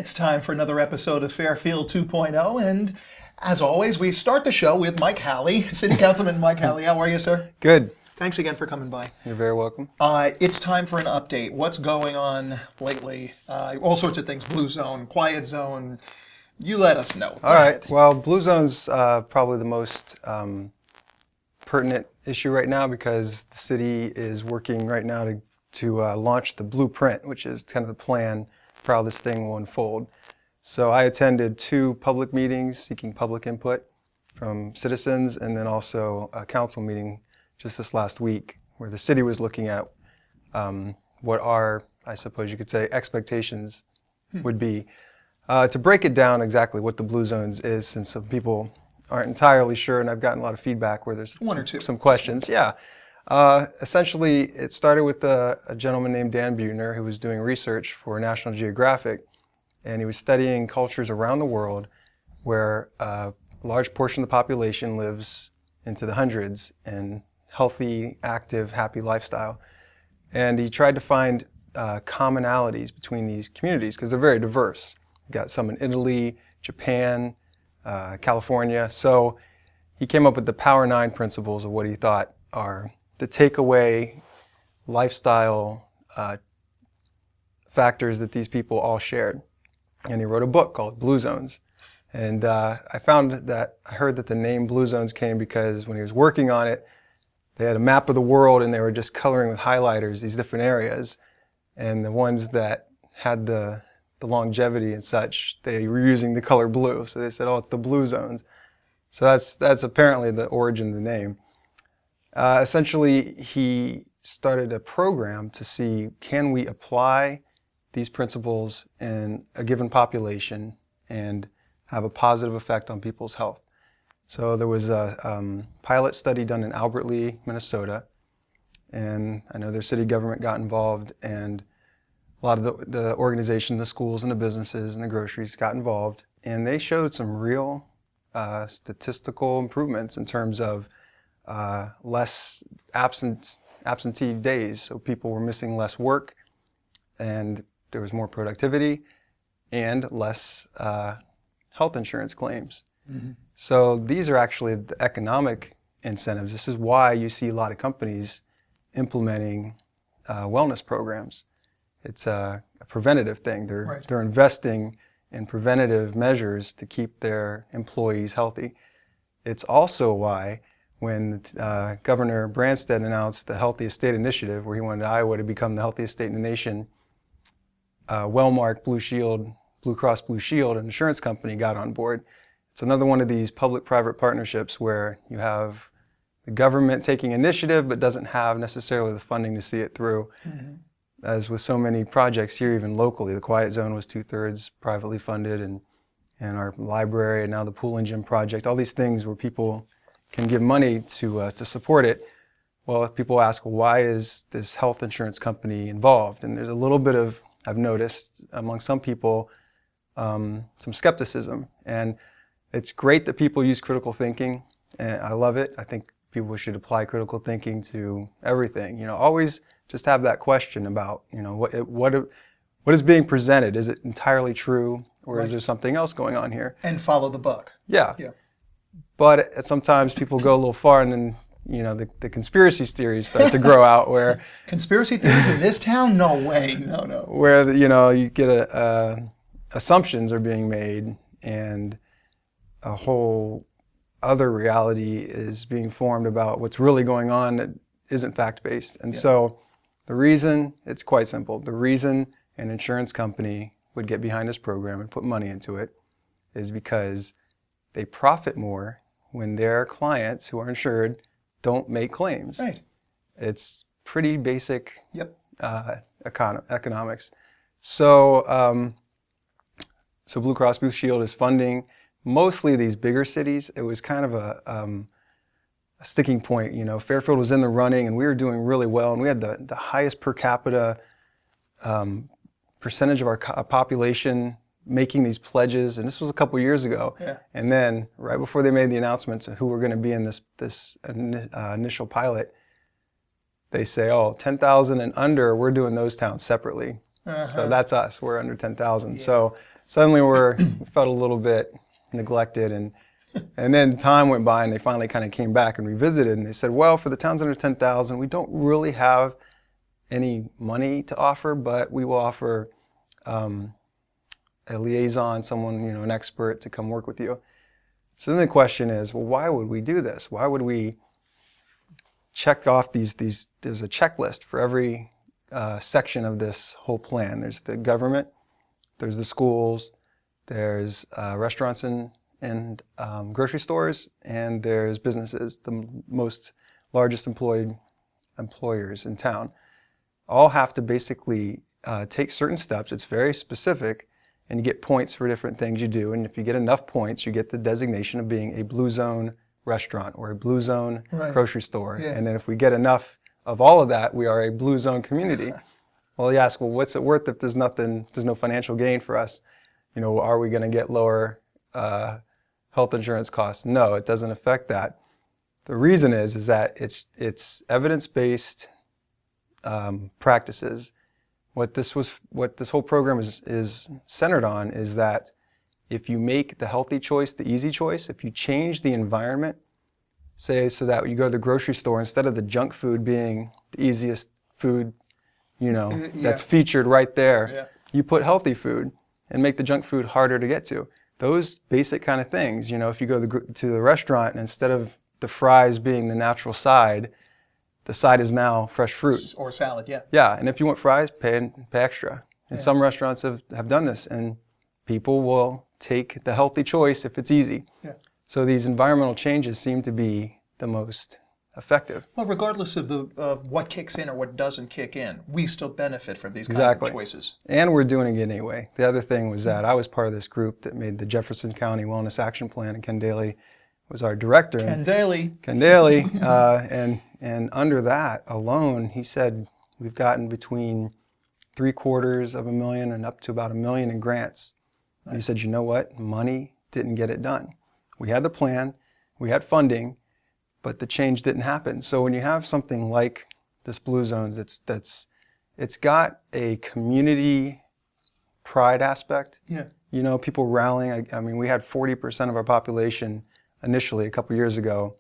It's time for another episode of Fairfield 2.0, and as always, we start the show with Mike Halley, City Councilman Mike Halley. How are you, sir? Good. Thanks again for coming by. You're very welcome. It's time for an update. What's going on lately? All sorts of things, Blue Zone, Quiet Zone. You let us know. All right. Well, Blue Zone's probably the most pertinent issue right now because the city is working right now to launch the blueprint, which is kind of the plan for how this thing will unfold. So I attended 2 public meetings seeking public input from citizens, and then also a council meeting just this last week where the city was looking at what our, I suppose you could say, expectations would be. To break it down exactly what the Blue Zones is, since some people aren't entirely sure, and I've gotten a lot of feedback where there's one or two some questions. Yeah. Essentially, it started with a gentleman named Dan Buettner who was doing research for National Geographic, and he was studying cultures around the world where a large portion of the population lives into the hundreds and healthy, active, happy lifestyle. And he tried to find commonalities between these communities because they're very diverse. You've got some in Italy, Japan, California. So he came up with the Power 9 principles of what he thought are the takeaway lifestyle factors that these people all shared. And he wrote a book called Blue Zones. And I heard that the name Blue Zones came because when he was working on it, they had a map of the world and they were just coloring with highlighters these different areas. And the ones that had the longevity and such, they were using the color blue. So they said, oh, it's the Blue Zones. So that's apparently the origin of the name. Essentially, he started a program to see, can we apply these principles in a given population and have a positive effect on people's health. So there was a pilot study done in Albert Lea, Minnesota, and I know their city government got involved, and a lot of the organization, the schools and the businesses and the groceries got involved, and they showed some real statistical improvements in terms of less absentee days. So people were missing less work, and there was more productivity and less health insurance claims. Mm-hmm. So these are actually the economic incentives. This is why you see a lot of companies implementing wellness programs. It's a preventative thing. They're investing in preventative measures to keep their employees healthy. It's also why when Governor Branstad announced the Healthiest State Initiative, where he wanted Iowa to become the healthiest state in the nation, Wellmark Blue Cross Blue Shield, an insurance company, got on board. It's another one of these public-private partnerships where you have the government taking initiative but doesn't have necessarily the funding to see it through. Mm-hmm. As with so many projects here, even locally, the Quiet Zone was 2/3 privately funded, and our library, and now the Pool and Gym project, all these things where people can give money to support it. Well, if people ask, well, why is this health insurance company involved? And there's a little bit of, I've noticed among some people, some skepticism. And it's great that people use critical thinking, and I love it. I think people should apply critical thinking to everything. You know, always just have that question about, you know, what is being presented? Is it entirely true, or right, is there something else going on here? And follow the book. Yeah. But sometimes people go a little far, and then, you know, the conspiracy theories start to grow out where... Conspiracy theories in this town? No way, no. Where, you know, you get assumptions are being made, and a whole other reality is being formed about what's really going on that isn't fact-based. And so the reason, it's quite simple, the reason an insurance company would get behind this program and put money into it is because they profit more when their clients who are insured don't make claims. Right. It's pretty basic economics. So, so Blue Cross Blue Shield is funding mostly these bigger cities. It was kind of a sticking point. You know, Fairfield was in the running, and we were doing really well, and we had the highest per capita percentage of our population making these pledges, and this was a couple years ago. Yeah. And then right before they made the announcements of who were going to be in this initial pilot, they say, oh, 10,000 and under, we're doing those towns separately. Uh-huh. So that's us. We're under 10,000. Yeah. So suddenly we felt a little bit neglected, and then time went by and they finally kind of came back and revisited, and they said, well, for the towns under 10,000, we don't really have any money to offer, but we will offer a liaison, someone, an expert to come work with you. So then the question is, well, why would we do this? Why would we check off these, there's a checklist for every section of this whole plan. There's the government, there's the schools, there's restaurants and grocery stores, and there's businesses, the most largest employers in town. All have to basically take certain steps. It's very specific, and you get points for different things you do. And if you get enough points, you get the designation of being a blue zone restaurant or a blue zone grocery store. Yeah. And then if we get enough of all of that, we are a blue zone community. Well, you ask, well, what's it worth if there's no financial gain for us? Are we going to get lower health insurance costs? No, it doesn't affect that. The reason is that it's evidence-based practices. What this whole program is centered on is that if you make the healthy choice the easy choice, if you change the environment, say so that you go to the grocery store, instead of the junk food being the easiest food, that's featured right there, you put healthy food and make the junk food harder to get to. Those basic kind of things, if you go to the restaurant and instead of the fries being the natural side, the side is now fresh fruit. Or salad, yeah. Yeah, and if you want fries, pay extra. And some restaurants have done this, and people will take the healthy choice if it's easy. Yeah. So these environmental changes seem to be the most effective. Well, regardless of what kicks in or what doesn't kick in, we still benefit from these kinds of choices. And we're doing it anyway. The other thing was that I was part of this group that made the Jefferson County Wellness Action Plan, and Ken Daly was our director. Ken Daly. And under that alone, he said we've gotten between $750,000 and up to about $1 million in grants. Nice. He said, you know what? Money didn't get it done. We had the plan, we had funding, but the change didn't happen. So when you have something like this Blue Zones, it's got a community pride aspect. Yeah. People rallying. I mean, we had 40% of our population initially a couple years ago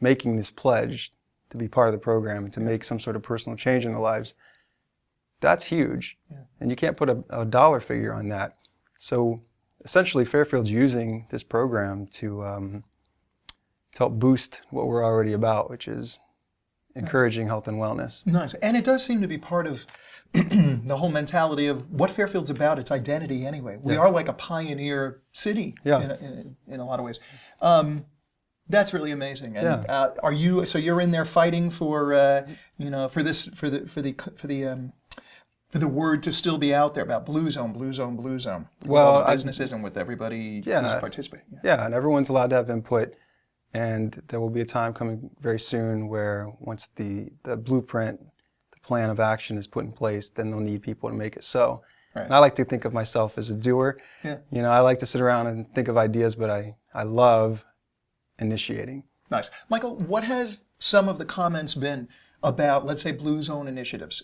making this pledge to be part of the program and to make some sort of personal change in their lives. That's huge. Yeah. And you can't put a dollar figure on that. So essentially Fairfield's using this program to help boost what we're already about, which is encouraging health and wellness. Nice. And it does seem to be part of the whole mentality of what Fairfield's about, its identity anyway. We are like a pioneer city in a lot of ways. That's really amazing. And so you're in there fighting for the word to still be out there about Blue Zone, Blue Zone, Blue Zone. Well, businesses and with everybody who's participating. Yeah, and everyone's allowed to have input. And there will be a time coming very soon where once the blueprint, the plan of action is put in place, then they'll need people to make it so. Right. And I like to think of myself as a doer. Yeah. I like to sit around and think of ideas, but I love initiating. Nice. Michael, what has some of the comments been about, let's say, Blue Zone initiatives?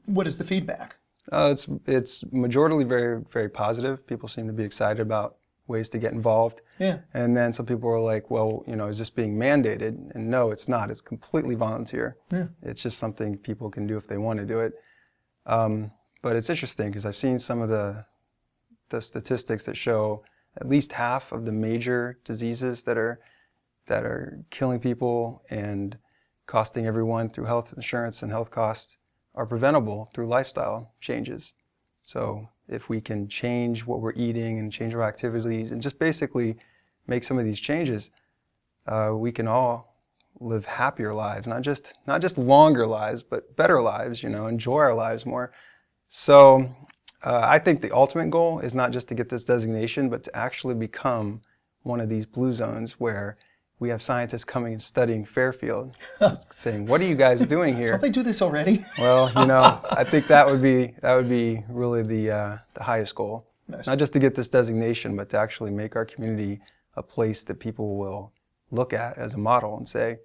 What is the feedback? It's majorly very, very positive. People seem to be excited about ways to get involved. Yeah. And then some people are like, well, is this being mandated? And no, it's not. It's completely volunteer. Yeah. It's just something people can do if they want to do it. But it's interesting because I've seen some of the statistics that show at least half of the major diseases that are killing people and costing everyone through health insurance and health costs are preventable through lifestyle changes. So if we can change what we're eating and change our activities and just basically make some of these changes, we can all live happier lives, not just longer lives, but better lives, enjoy our lives more. So I think the ultimate goal is not just to get this designation, but to actually become one of these blue zones where we have scientists coming and studying Fairfield, saying, "What are you guys doing here?" Don't they do this already? Well, I think that would be really the highest goal. Nice. Not just to get this designation, but to actually make our community a place that people will look at as a model and say,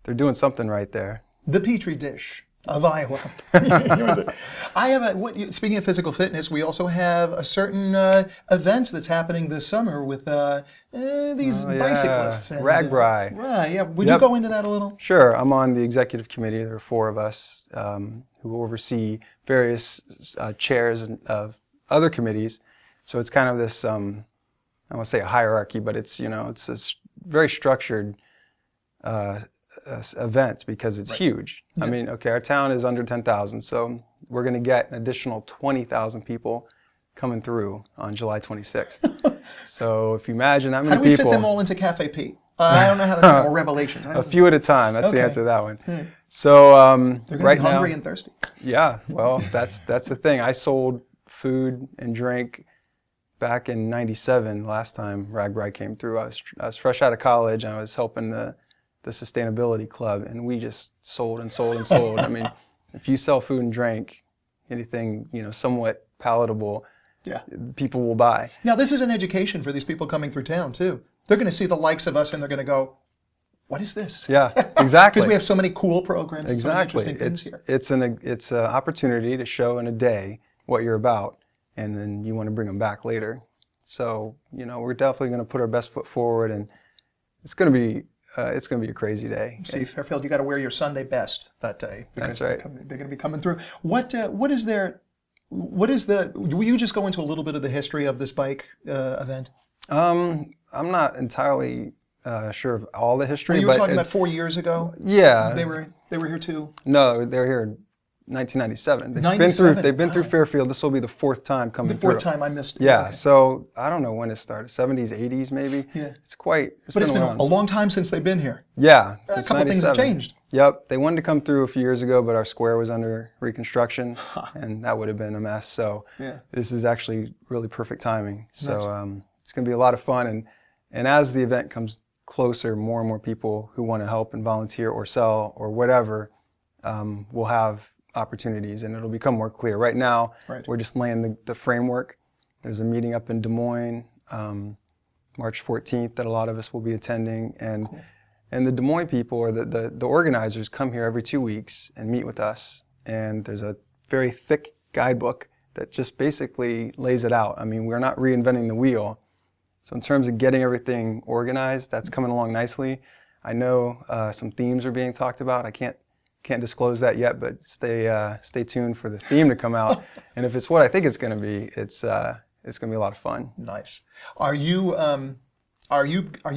"They're doing something right there." The Petri dish Of Iowa. I have speaking of physical fitness, we also have a certain event that's happening this summer with these bicyclists. Ragbri. Right, yeah. Would you go into that a little? Sure. I'm on the executive committee. There are 4 of us who oversee various chairs of other committees. So it's kind of this, I don't want to say a hierarchy, but it's, it's a very structured event because it's huge. Yeah. I mean, okay, our town is under 10,000, so we're going to get an additional 20,000 people coming through on July 26th. So if you imagine that many people. How do we fit them all into Cafe Pete? I don't know how that's or Revelations. A few at a time. That's the answer to that one. Hmm. So they're going right to be hungry now, and thirsty. Yeah, well, that's the thing. I sold food and drink back in '97. Last time Ragbri came through, I was fresh out of college and I was helping the sustainability club, and we just sold and sold and sold. I mean, if you sell food and drink, anything somewhat palatable, people will buy. Now this is an education for these people coming through town too. They're going to see the likes of us and they're going to go, what is this? Yeah, exactly. Because we have so many cool programs. Exactly. And so many interesting things here. It's an opportunity to show in a day what you're about, and then you want to bring them back later. So we're definitely going to put our best foot forward, and it's going to be a crazy day. See, Fairfield, you got to wear your Sunday best that day because that's right. They're going to be coming through. What is the? Will you just go into a little bit of the history of this bike event? I'm not entirely sure of all the history. Well, you were talking about 4 years ago. Yeah, they were here too. No, they were here in 1997. They've been through Fairfield. This will be the 4th time coming through. The 4th time I missed it. Yeah, okay. So I don't know when it started. 70s, 80s maybe. Yeah, it's been a long time since they've been here. Yeah, a couple things have changed. Yep, they wanted to come through a few years ago, but our square was under reconstruction, and that would have been a mess. So this is actually really perfect timing. So it's going to be a lot of fun, and as the event comes closer, more and more people who want to help and volunteer or sell or whatever will have opportunities, and it'll become more clear. Right now, we're just laying the framework. There's a meeting up in Des Moines, March 14th, that a lot of us will be attending, and the Des Moines people, or the organizers, come here every 2 weeks and meet with us, and there's a very thick guidebook that just basically lays it out. I mean, we're not reinventing the wheel. So in terms of getting everything organized, that's coming along nicely. I know some themes are being talked about. I can't disclose that yet, but stay tuned for the theme to come out. And if it's what I think it's going to be, it's going to be a lot of fun. Nice. Are you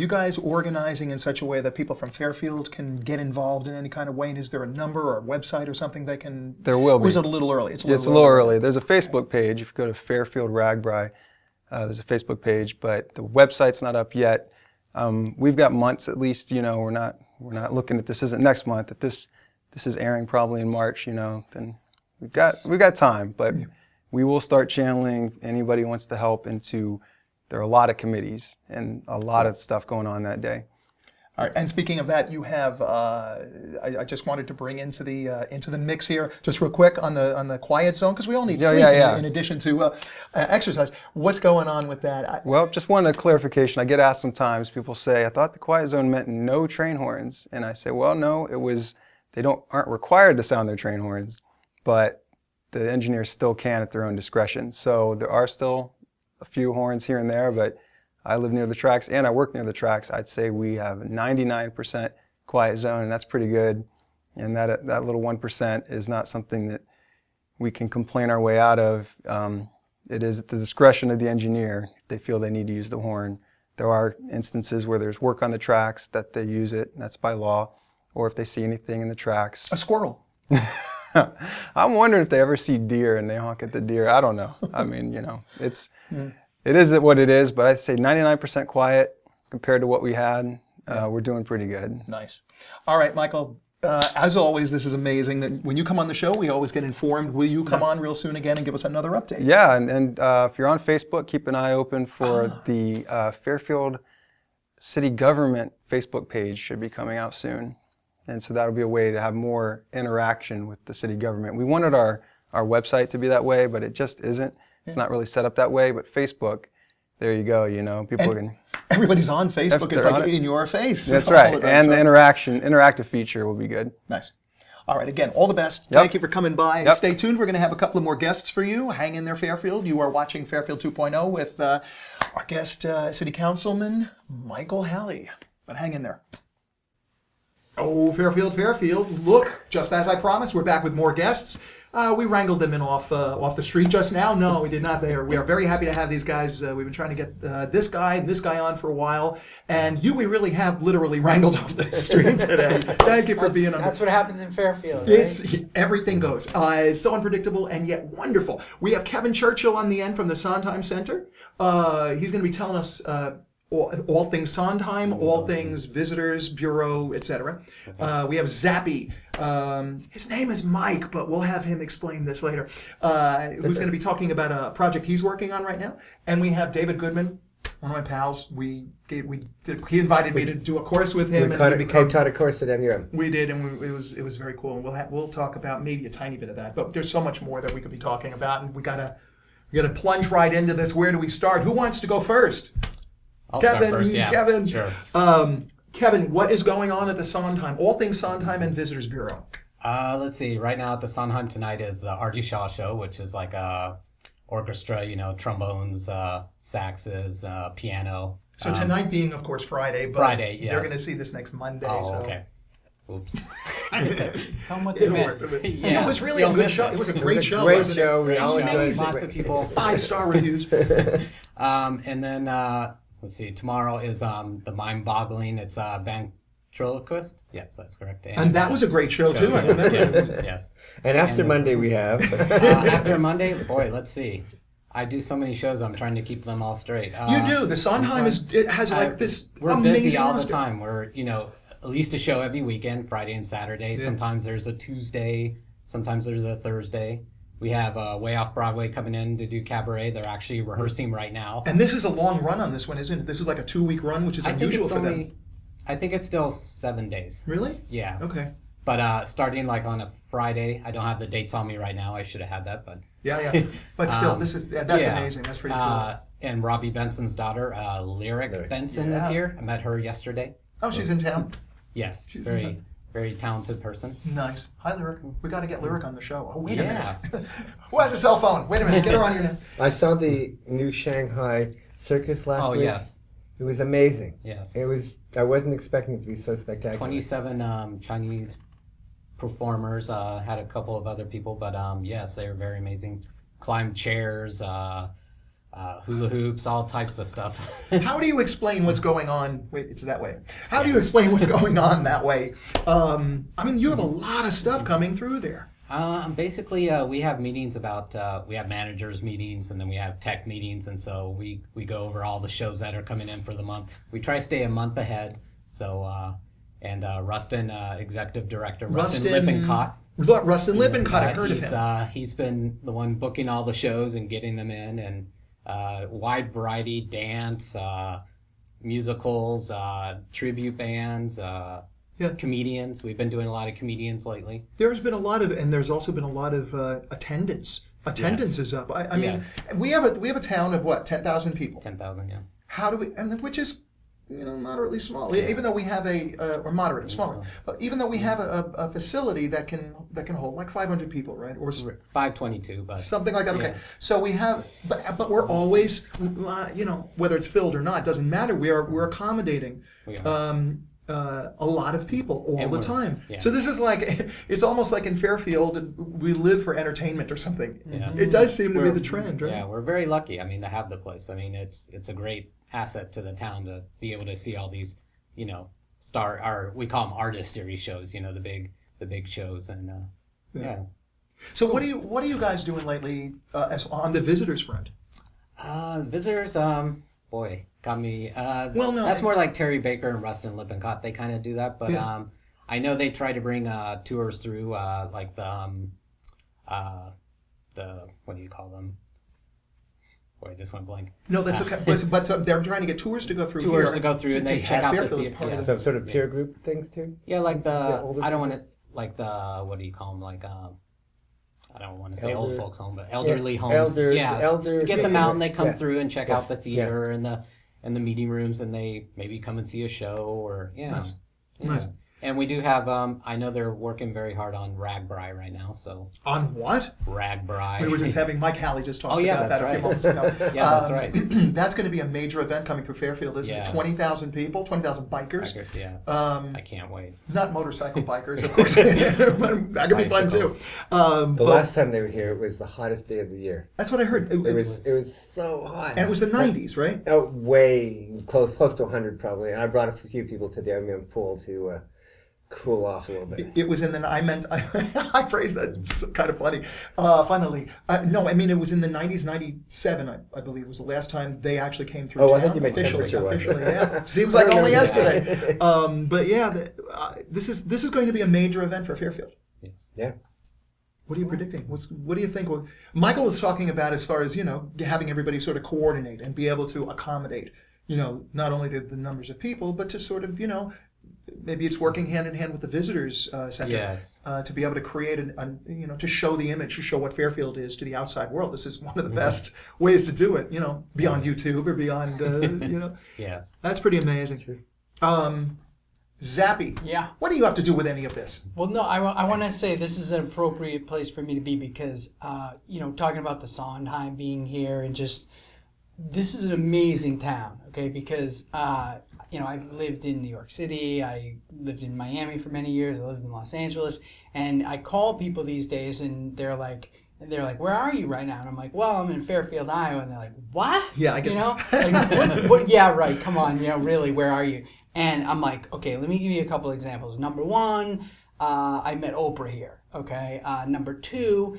guys organizing in such a way that people from Fairfield can get involved in any kind of way? And is there a number or a website or something they can? There will be. Or is it a little early? It's a little early. There's a Facebook page. If you go to Fairfield Ragbri, there's a Facebook page, but the website's not up yet. We've got months at least. We're not looking at this isn't next month. If this is airing probably in March, then we've got time. But we will start channeling anybody who wants to help into. There are a lot of committees and a lot of stuff going on that day. All right. And speaking of that, you have. I just wanted to bring into the mix here, just real quick on the quiet zone, because we all need sleep in addition to exercise. What's going on with that? Well, just one clarification. I get asked sometimes. People say, "I thought the quiet zone meant no train horns," and I say, "Well, no. It was. They aren't required to sound their train horns, but the engineers still can at their own discretion. So there are still a few horns here and there, but." I live near the tracks and I work near the tracks. I'd say we have 99% quiet zone, and that's pretty good. And that little 1% is not something that we can complain our way out of. It is at the discretion of the engineer if they feel they need to use the horn. There are instances where there's work on the tracks that they use it, and that's by law, or if they see anything in the tracks. A squirrel. I'm wondering if they ever see deer and they honk at the deer. I don't know. I mean, it's... It is what it is, but I'd say 99% quiet compared to what we had. We're doing pretty good. Nice. All right, Michael, as always, this is amazing. That when you come on the show, we always get informed. Will you come on real soon again and give us another update? Yeah, and if you're on Facebook, keep an eye open for the Fairfield City Government Facebook page should be coming out soon. And so that'll be a way to have more interaction with the city government. We wanted our website to be that way, but it just isn't. It's not really set up that way, but Facebook, there you go, people can... Everybody's on Facebook. It's like in your face. That's right, and the interactive feature will be good. Nice. All right, again, all the best. Yep. Thank you for coming by. Yep. Stay tuned. We're going to have a couple of more guests for you. Hang in there, Fairfield. You are watching Fairfield 2.0 with our guest, City Councilman Michael Halley. But hang in there. Oh, Fairfield. Look, just as I promised, we're back with more guests. We wrangled them in off the street just now. No, we did not there. We are very happy to have these guys. We've been trying to get this guy and this guy on for a while. And we really have literally wrangled off the street today. Thank you for being on. That's what happens in Fairfield, right? It's everything goes. It's so unpredictable and yet wonderful. We have Kevin Churchill on the end from the Sondheim Center. He's going to be telling us all things Sondheim, all things Visitors Bureau, etc. We have Zappy. His name is Mike, but we'll have him explain this later. Who's going to be talking about a project he's working on right now. And we have David Goodman, one of my pals. He invited me to do a course with him. We co-taught a course at MUM. We did, and it was very cool. And we'll talk about maybe a tiny bit of that, but there's so much more that we could be talking about, and we gotta plunge right into this. Where do we start? Who wants to go first? I'll Kevin, start first, yeah. Kevin. Sure. Kevin, what is going on at the Sondheim? All things Sondheim and Visitors Bureau. Let's see. Right now at the Sondheim tonight is the Artie Shaw Show, which is like a orchestra, trombones, saxes, piano. So tonight being, of course, Friday. But Friday, yes. They're going to see this next Monday. Oh, so. okay. Oops. Tell them what they missed. It was really a good show. It was a great show. Great wasn't show. It? We all Amazing. Lots of people. 5-star reviews. And then, let's see, tomorrow is the mind-boggling. It's ventriloquist. Yes, that's correct. And that was a great show, too. I remember. Yes. And after Monday we have. After Monday, boy, let's see. I do so many shows. I'm trying to keep them all straight. You do. The Sondheim has like this We're amazing busy all roster. the time. We're at least a show every weekend, Friday and Saturday. Yeah. Sometimes there's a Tuesday. Sometimes there's a Thursday. We have Way Off Broadway coming in to do cabaret. They're actually rehearsing right now. And this is a long run on this one, isn't it? This is like a 2-week run, which is unusual for them. I think it's still 7 days. Really? Yeah. Okay. But starting like on a Friday, I don't have the dates on me right now. I should have had that, but yeah. But still, that's amazing. That's pretty cool. And Robbie Benson's daughter, Lyric Benson, is here. I met her yesterday. Oh, she's in town. Yes, she's very talented person. Nice. Hi, Lyric. We got to get Lyric on the show. Oh, wait a minute. Who has a cell phone? Wait a minute. Get her on here now. I saw the new Shanghai circus last week. Oh, yes. It was amazing. Yes. I wasn't expecting it to be so spectacular. 27 Chinese performers, had a couple of other people, but yes, they were very amazing. Climbed chairs, hula hoops, all types of stuff. How do you explain what's going on? Wait, it's that way. How do you explain what's going on that way? I mean, you have a lot of stuff coming through there. Basically, we have meetings about, we have managers meetings, and then we have tech meetings, and so we go over all the shows that are coming in for the month. We try to stay a month ahead, so, and Rustin, executive director, Rustin Lippincott. Rustin Lippincott, I've heard of him. He's been the one booking all the shows and getting them in, and wide variety, dance, musicals, tribute bands, comedians. We've been doing a lot of comedians lately. There's been a lot of, and there's also been a lot of attendance. Attendance is up. I mean, we have a town of what, 10,000 people. 10,000, yeah. How do we? And which is, moderately small. Even though we have or moderate or smaller, but even though we have a facility that can hold like 500 people, right? Or 522, but something like that. Okay, so we have, but we're always, whether it's filled or not, doesn't matter. We're accommodating. A lot of people all the time. Yeah. So this is like, it's almost like in Fairfield, we live for entertainment or something. Yes. It does seem to be the trend, right? Yeah, we're very lucky. I mean, to have the place. I mean, it's a great asset to the town to be able to see all these, we call them artist series shows. The big shows, and yeah. So what are you guys doing lately on the visitors front? Visitors, boy, got me. No, that's more like Terry Baker and Rustin Lippincott. They kind of do that, but I know they try to bring tours through, like the what do you call them? Boy, I just went blank. No, that's okay. But they're trying to get tours to go through. Tours to go through, and they check out the theater. So sort of peer group things too. Yeah, like I don't want to like what do you call them? Like I don't want to say old folks home, but elderly homes. Elders. Get them out, and they come through and check out the theater and the meeting rooms, and they maybe come and see a show or Nice. And we do have, I know they're working very hard on Ragbri right now, so. On what? Ragbri. We were just having Mike Halley just talk yeah, about that's that a few right. moments ago. Yeah, that's right. That's going to be a major event coming through Fairfield, isn't Yes. it? 20,000 people, 20,000 bikers. Bikers, yeah. I can't wait. Not motorcycle bikers, of course. That could be fun too. The last time they were here, it was the hottest day of the year. That's what I heard. It was so hot. And it was the 90s, right? Oh, way close to 100 probably. And I brought a few people to the Ironman pool to cool off a little bit. It was in the. I phrased that. It's kind of funny. Funnily, no, I mean it was in the 90s. 97, I believe, was the last time they actually came through. Oh, I town. think you meant officially. temperature. Yeah, seems like only yesterday. But yeah, this is going to be a major event for Fairfield. Yes. Yeah. What are you predicting? What do you think? Michael was talking about as far as having everybody sort of coordinate and be able to accommodate. Not only the numbers of people, but to sort of maybe it's working hand in hand with the visitors center. Yes. To be able to create to show the image, to show what Fairfield is to the outside world. This is one of the best ways to do it. Beyond YouTube or beyond. Yes. That's pretty amazing. Zappy. Yeah. What do you have to do with any of this? Well, no, I want to say this is an appropriate place for me to be because, talking about the Sondheim being here and just, this is an amazing town, okay? Because, I've lived in New York City, I lived in Miami for many years, I lived in Los Angeles, and I call people these days and they're like, where are you right now? And I'm like, well, I'm in Fairfield, Iowa. And they're like, what? Yeah, I get this. Like, what? Yeah, right. Come on. Really, where are you? And I'm like, okay, let me give you a couple examples. Number one, I met Oprah here. Okay. Number two,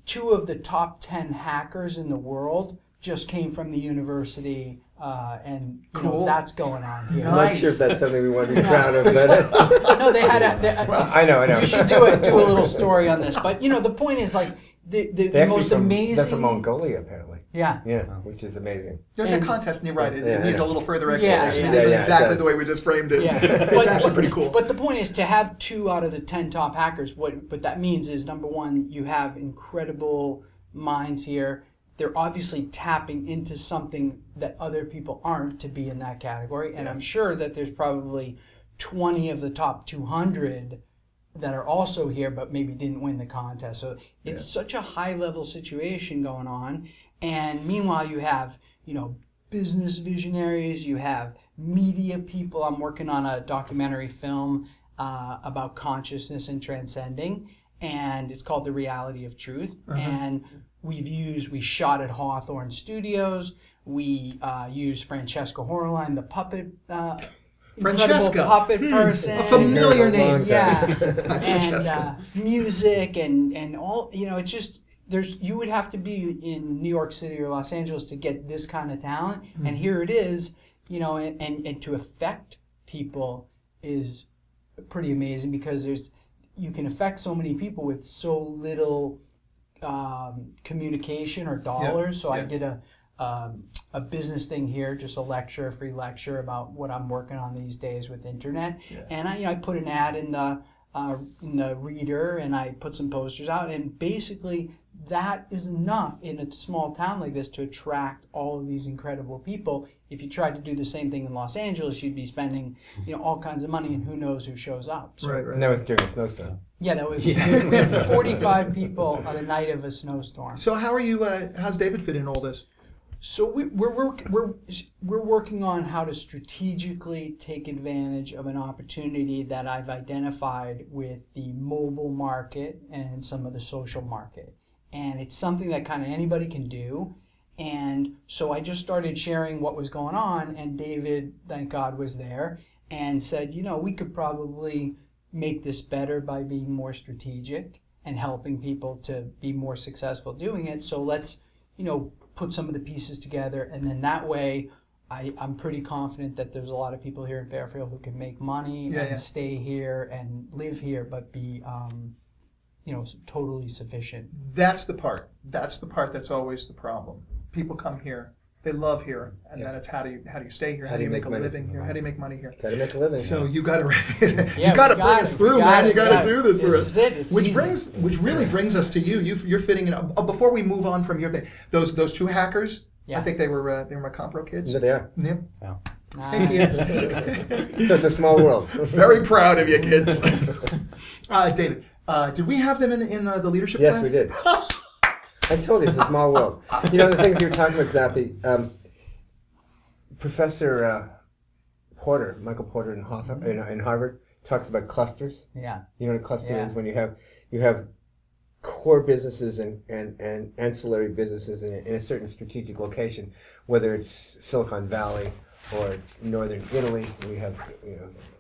two of the top 10 hackers in the world just came from the university. And cool. That's going on here. I'm not sure if that's something we want to be proud of, but no, they had I know. You should do a little story on this, but the point is like the most amazing. They're from Mongolia, apparently. Yeah. Yeah, which is amazing. There's that contest, and you're right. It needs a little further Yeah, explanation. yeah. It isn't Yeah, exactly it the way we just framed it. Yeah. It's actually pretty cool. But the point is to have 2 out of the 10 top hackers. What that means is, number one, you have incredible minds here. They're obviously tapping into something that other people aren't to be in that category. And I'm sure that there's probably 20 of the top 200 that are also here but maybe didn't win the contest. So it's such a high-level situation going on. And meanwhile, you have, business visionaries, you have media people. I'm working on a documentary film about consciousness and transcending, and it's called The Reality of Truth. And we shot at Hawthorne Studios. We used Francesca Horline, the puppet, incredible puppet person. A familiar name. Yeah. And music and all, it's just, you would have to be in New York City or Los Angeles to get this kind of talent. And here it is, and to affect people is pretty amazing because you can affect so many people with so little communication or dollars. I did a business thing here, just a free lecture about what I'm working on these days with internet. And I put an ad in the Reader, and I put some posters out, and basically that is enough in a small town like this to attract all of these incredible people. If you tried to do the same thing in Los Angeles, you'd be spending all kinds of money, and who knows who shows up. So, Right. And that was during a snowstorm. Yeah, that was we had 45 people on the night of a snowstorm. So how are you? How's David fit in all this? So we're working on how to strategically take advantage of an opportunity that I've identified with the mobile market and some of the social market, and it's something that kind of anybody can do. And so I just started sharing what was going on, and David, thank God, was there and said, we could probably make this better by being more strategic and helping people to be more successful doing it. So let's, put some of the pieces together, and then that way I'm pretty confident that there's a lot of people here in Fairfield who can make money and stay here and live here, but be totally sufficient. That's the part that's always the problem. People come here, they love here, and then it's how do you stay here? How do you make a living here? How do you make money here? Got to make a living. So yes. you got to bring us through, man. You got to do this for us. This is it. It's easy. Which really brings us to you. You're fitting in. Before we move on from your thing, those 2 hackers. Yeah. I think they were my Compro kids. Yeah, they are. Yeah. Yeah. Hey, kids. So it's a small world. Very proud of you, kids. David, did we have them in the leadership class? Yes, we did. I told you, it's a small world. You know, the things you were talking about, Zappy, Professor Porter, Michael Porter in Harvard, talks about clusters. Yeah. You know what a cluster is? When you have core businesses and ancillary businesses in a certain strategic location, whether it's Silicon Valley or northern Italy, we have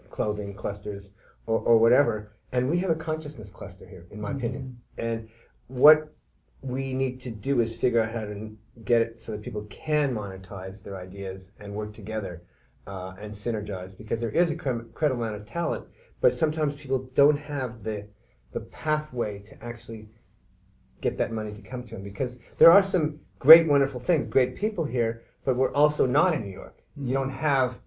clothing clusters or whatever, and we have a consciousness cluster here, in my opinion. And what we need to do is figure out how to get it so that people can monetize their ideas and work together and synergize, because there is a incredible amount of talent, but sometimes people don't have the pathway to actually get that money to come to them, because there are some great, wonderful things, great people here, but we're also not in New York. You don't have,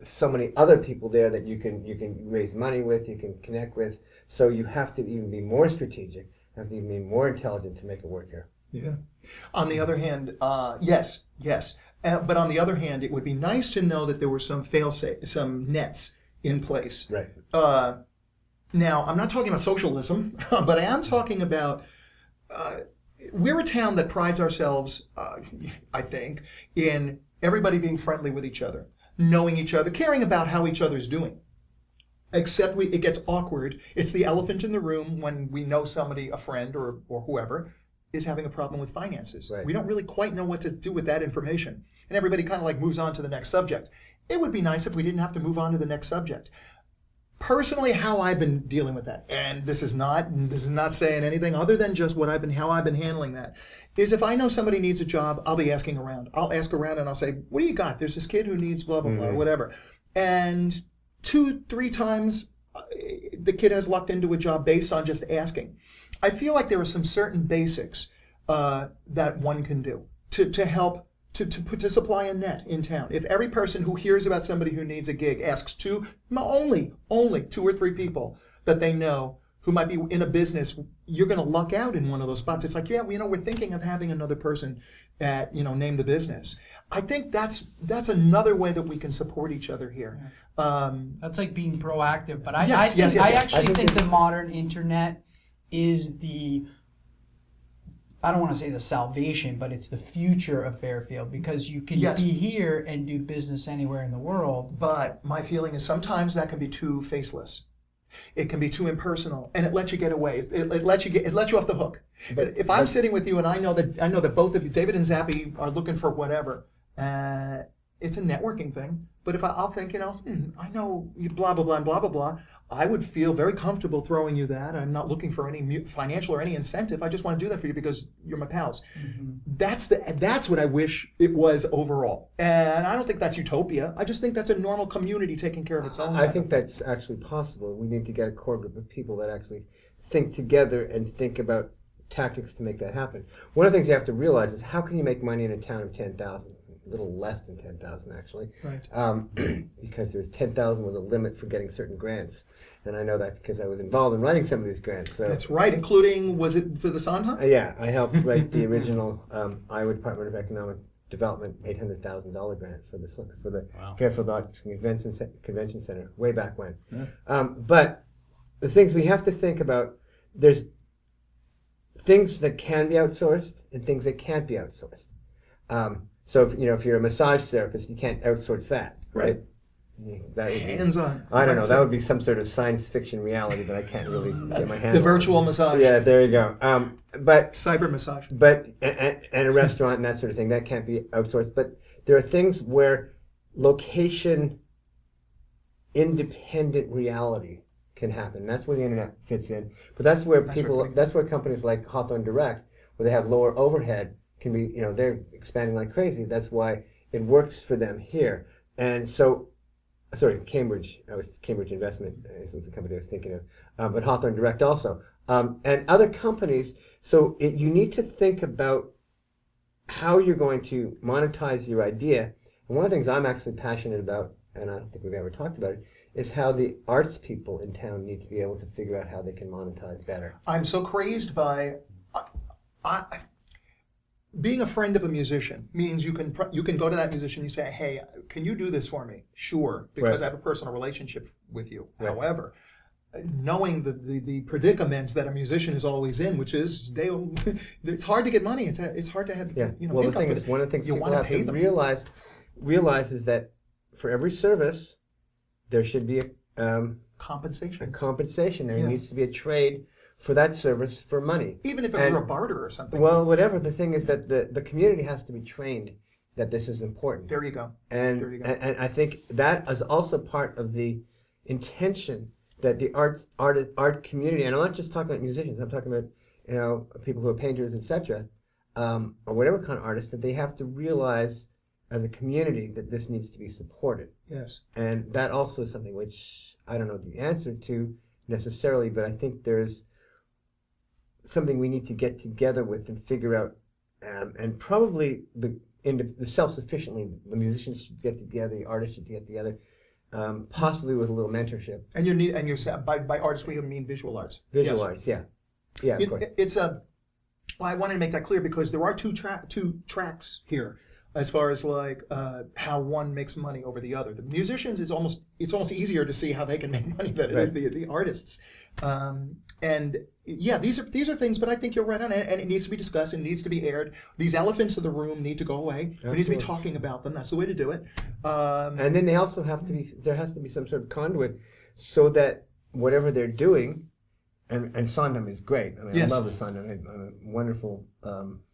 so many other people there that you can raise money with, you can connect with. So you have to even be more strategic, have to even be more intelligent to make it work here. Yeah. On the other hand, yes. But on the other hand, it would be nice to know that there were some some nets in place. Right. Now, I'm not talking about socialism, but I am talking about we're a town that prides ourselves, I think, in everybody being friendly with each other, knowing each other, caring about how each other's doing. Except it gets awkward. It's the elephant in the room when we know somebody, a friend or whoever, is having a problem with finances. Right. We don't really quite know what to do with that information. And everybody kind of like moves on to the next subject. It would be nice if we didn't have to move on to the next subject. Personally, how I've been dealing with that, and this is not saying anything other than just how I've been handling that, is if I know somebody needs a job, I'll be asking around. I'll ask around and I'll say, what do you got? There's this kid who needs blah, blah, blah, or whatever. And 2-3 times the kid has lucked into a job based on just asking. I feel like there are some certain basics that one can do to help to supply a net in town. If every person who hears about somebody who needs a gig asks only 2 or 3 people that they know who might be in a business, you're going to luck out in one of those spots. It's like, we're thinking of having another person at, name the business. I think that's another way that we can support each other here. That's like being proactive. But I Yes. actually think the modern internet is I don't want to say the salvation, but it's the future of Fairfield, because you can be here and do business anywhere in the world. But my feeling is sometimes that can be too faceless. It can be too impersonal, and it lets you get away. It lets you off the hook. But if I'm sitting with you and I know that both of you, David and Zappy, are looking for whatever, it's a networking thing. But if I'll think, I know you blah blah blah and blah blah blah, I would feel very comfortable throwing you that. I'm not looking for any financial or any incentive. I just want to do that for you because you're my pals. That's what I wish it was overall. And I don't think that's utopia. I just think that's a normal community taking care of its own. I think that's actually possible. We need to get a core group of people that actually think together and think about tactics to make that happen. One of the things you have to realize is, how can you make money in a town of 10,000? A little less than 10,000 actually, right? Because there's 10,000 was a limit for getting certain grants, and I know that because I was involved in writing some of these grants. So that's right, including, was it for the Sondheim? Yeah, I helped write the original Iowa Department of Economic Development $800,000 grant for the Fairfield Arts Convention Center way back when. Yeah. But the things we have to think about, there's things that can be outsourced and things that can't be outsourced. So if you're a massage therapist, you can't outsource that, right? That would be, hands-on. I don't know. That would be some sort of science fiction reality that I can't really get my hands on. The virtual massage. Yeah, there you go. But cyber massage. But and a restaurant and that sort of thing, that can't be outsourced. But there are things where location independent reality can happen. That's where the internet fits in. But that's where companies like Hawthorne Direct, where they have lower overhead, can be, they're expanding like crazy. That's why it works for them here. And so, Cambridge Investment was the company I was thinking of, but Hawthorne Direct also, and other companies. So you need to think about how you're going to monetize your idea. And one of the things I'm actually passionate about, and I don't think we've ever talked about it, is how the arts people in town need to be able to figure out how they can monetize better. I'm so crazed by... being a friend of a musician means you can go to that musician and you say, hey, can you do this for me? Sure, because I have a personal relationship with you. Right. However, knowing the predicament that a musician is always in, which is it's hard to get money. It's hard to have Well, the thing is, one of the things you people have to realize is that for every service, there should be a compensation. A compensation. There needs to be a trade for that service for money. Even if it were a barter or something. Well, whatever. The thing is that the community has to be trained that this is important. There you go. And I think that is also part of the intention that the art community, and I'm not just talking about musicians, I'm talking about people who are painters, etc., or whatever kind of artists, that they have to realize as a community that this needs to be supported. Yes. And that also is something which I don't know the answer to necessarily, but I think there's something we need to get together with and figure out, and probably the self-sufficiently, the musicians should get together, the artists should get together, possibly with a little mentorship. And by artists we mean visual arts. Visual arts, yeah, of course. Well, I wanted to make that clear because there are two tracks here, as far as like how one makes money over the other. The musicians it's almost easier to see how they can make money than it is the artists. And yeah, these are things, but I think you're right on it, and it needs to be discussed and it needs to be aired. These elephants in the room need to go away. Absolutely. We need to be talking about them. That's the way to do it. And then they also have to be. There has to be some sort of conduit, so that whatever they're doing, and Sondheim is great. I mean, I love the Sondheim. I'm a wonderful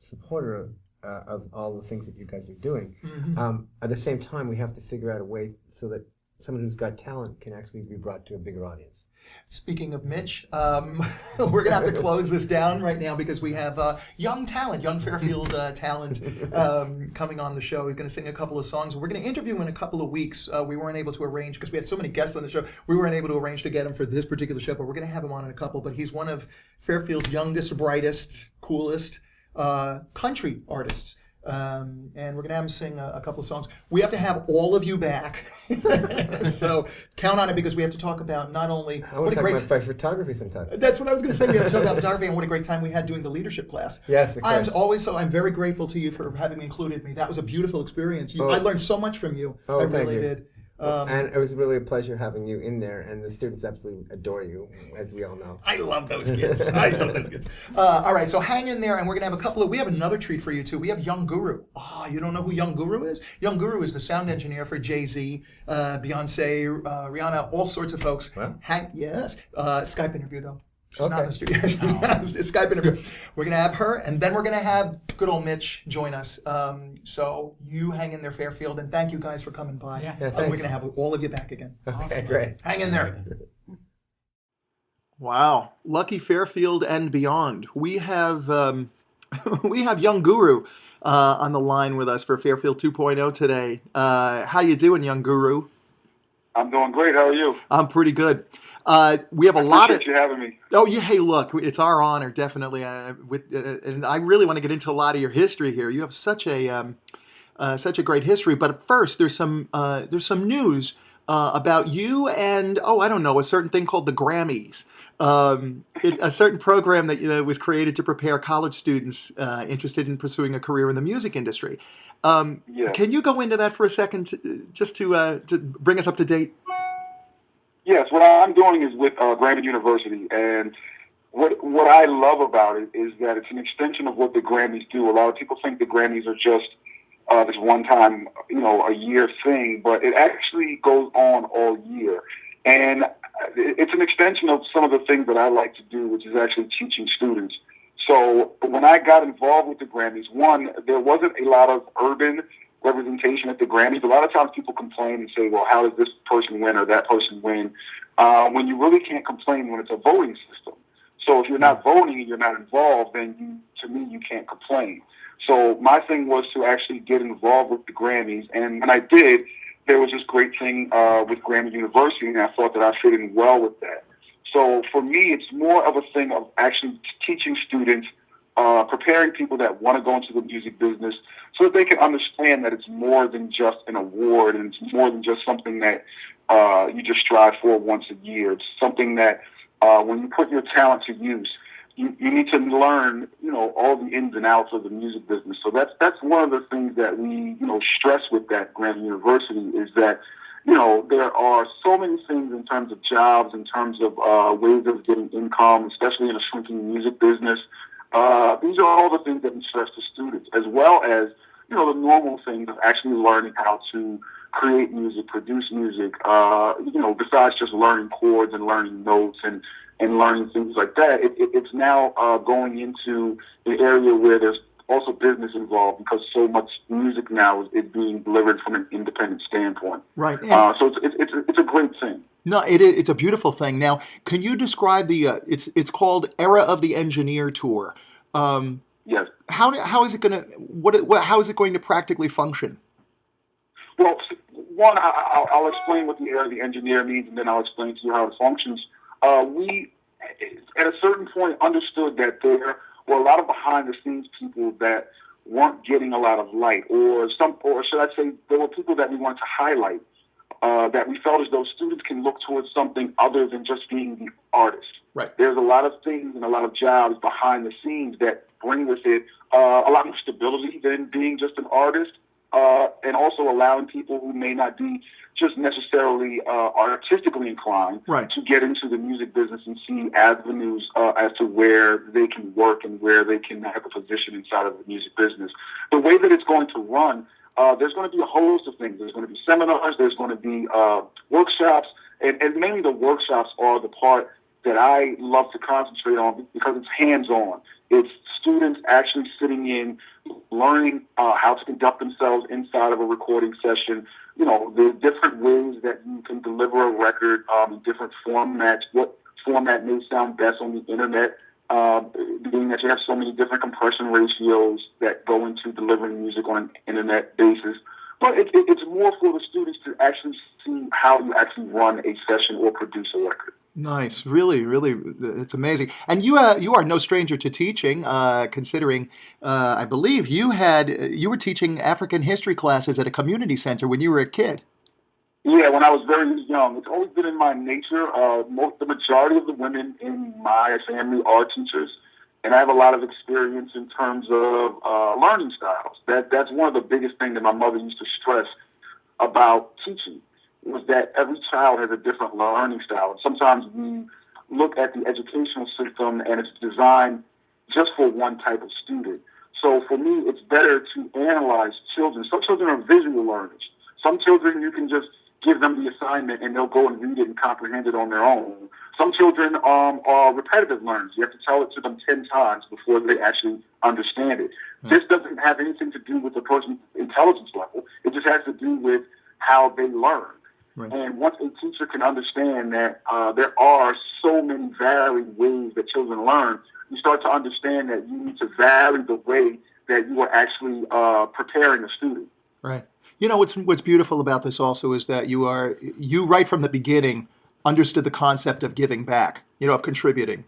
supporter of all the things that you guys are doing. Mm-hmm. At the same time, we have to figure out a way so that someone who's got talent can actually be brought to a bigger audience. Speaking of Mitch, we're going to have to close this down right now because we have young Fairfield talent coming on the show. He's going to sing a couple of songs. We're going to interview him in a couple of weeks. We weren't able to arrange, because we had so many guests on the show, we weren't able to arrange to get him for this particular show, but we're going to have him on in a couple. But he's one of Fairfield's youngest, brightest, coolest country artists. And we're going to have him sing a couple of songs. We have to have all of you back. So count on it, because we have to talk about not only what a great about photography sometime. That's what I was going to say. We have to talk about photography and what a great time we had doing the leadership class. Yes, of course. I'm very grateful to you for having included me. That was a beautiful experience. I learned so much from you. I really did. And it was really a pleasure having you in there, and the students absolutely adore you, as we all know. I love those kids. All right, so hang in there, and we're going to have we have another treat for you, too. We have Young Guru. Oh, you don't know who Young Guru is? Young Guru is the sound engineer for Jay-Z, Beyonce, Rihanna, all sorts of folks. What? Skype interview, though. She's not in the studio. She's Skype interview. We're going to have her, and then we're going to have good old Mitch join us. So you hang in there, Fairfield, and thank you guys for coming by. Yeah, we're going to have all of you back again. Okay, great. Hang in there. Wow. Lucky Fairfield and beyond. We have Young Guru on the line with us for Fairfield 2.0 today. How you doing, Young Guru? I'm doing great. How are you? I'm pretty good. We have a lot of. Appreciate you having me. Oh yeah, hey, look, it's our honor, definitely. And I really want to get into a lot of your history here. You have such a great history. But first, there's some news about you and I don't know, a certain thing called the Grammys. A certain program that was created to prepare college students interested in pursuing a career in the music industry. Yeah. Can you go into that for a second, just to bring us up to date? Yes, what I'm doing is with Goodman University, and what I love about it is that it's an extension of what the Grammys do. A lot of people think the Grammys are just this one-time, a year thing, but it actually goes on all year, and it's an extension of some of the things that I like to do, which is actually teaching students. So when I got involved with the Grammys, there wasn't a lot of urban representation at the Grammys. A lot of times people complain and say, well, how does this person win or that person win? When you really can't complain when it's a voting system. So if you're not voting and you're not involved, then to me, you can't complain. So my thing was to actually get involved with the Grammys. And when I did, there was this great thing with Goodman University, and I thought that I fit in well with that. So for me, it's more of a thing of actually teaching students, preparing people that want to go into the music business so that they can understand that it's more than just an award, and it's more than just something that you just strive for once a year. It's something that when you put your talent to use, you need to learn, all the ins and outs of the music business. So that's one of the things that we, stress with that Grambling University is that, there are so many things in terms of jobs, in terms of ways of getting income, especially in a shrinking music business. These are all the things that we stress to students, as well as, the normal things of actually learning how to create music, produce music, besides just learning chords and learning notes and learning things like that. It's now going into an area where there's also business involved because so much music now is being delivered from an independent standpoint. Right. So it's a great thing. No, it's a beautiful thing. Now, can you describe it's called Era of the Engineer Tour? Yes. How is it going to how is it going to practically function? Well, one, I'll explain what the Era of the Engineer means, and then I'll explain to you how it functions. We, at a certain point, understood that there were a lot of behind-the-scenes people that weren't getting a lot of light, or should I say, there were people that we wanted to highlight. That we felt as though students can look towards something other than just being the artist. Right. There's a lot of things and a lot of jobs behind the scenes that bring with it a lot more stability than being just an artist, and also allowing people who may not be just necessarily artistically inclined to get into the music business and see avenues as to where they can work and where they can have a position inside of the music business. The way that it's going to run, there's going to be a host of things. There's going to be seminars, there's going to be workshops, and mainly the workshops are the part that I love to concentrate on because it's hands-on. It's students actually sitting in, learning how to conduct themselves inside of a recording session. The different ways that you can deliver a record in different formats, what format may sound best on the internet, being that you have so many different compression ratios that go into delivering music on an internet basis. But it's more for the students to actually see how you actually run a session or produce a record. Nice, really, really, it's amazing. And you are no stranger to teaching, considering I believe you were teaching African history classes at a community center when you were a kid. Yeah, when I was very young. It's always been in my nature. The majority of the women in my family are teachers, and I have a lot of experience in terms of learning styles. That's one of the biggest things that my mother used to stress about teaching, was that every child has a different learning style. And sometimes we look at the educational system and it's designed just for one type of student. So for me, it's better to analyze children. Some children are visual learners. Some children, you can just give them the assignment and they'll go and read it and comprehend it on their own. Some children are repetitive learners. You have to tell it to them 10 times before they actually understand it. This doesn't have anything to do with the person's intelligence level. It just has to do with how they learn. Right. And once a teacher can understand that there are so many varied ways that children learn, you start to understand that you need to vary the way that you are actually preparing a student. Right. What's beautiful about this also is that you right from the beginning understood the concept of giving back, of contributing.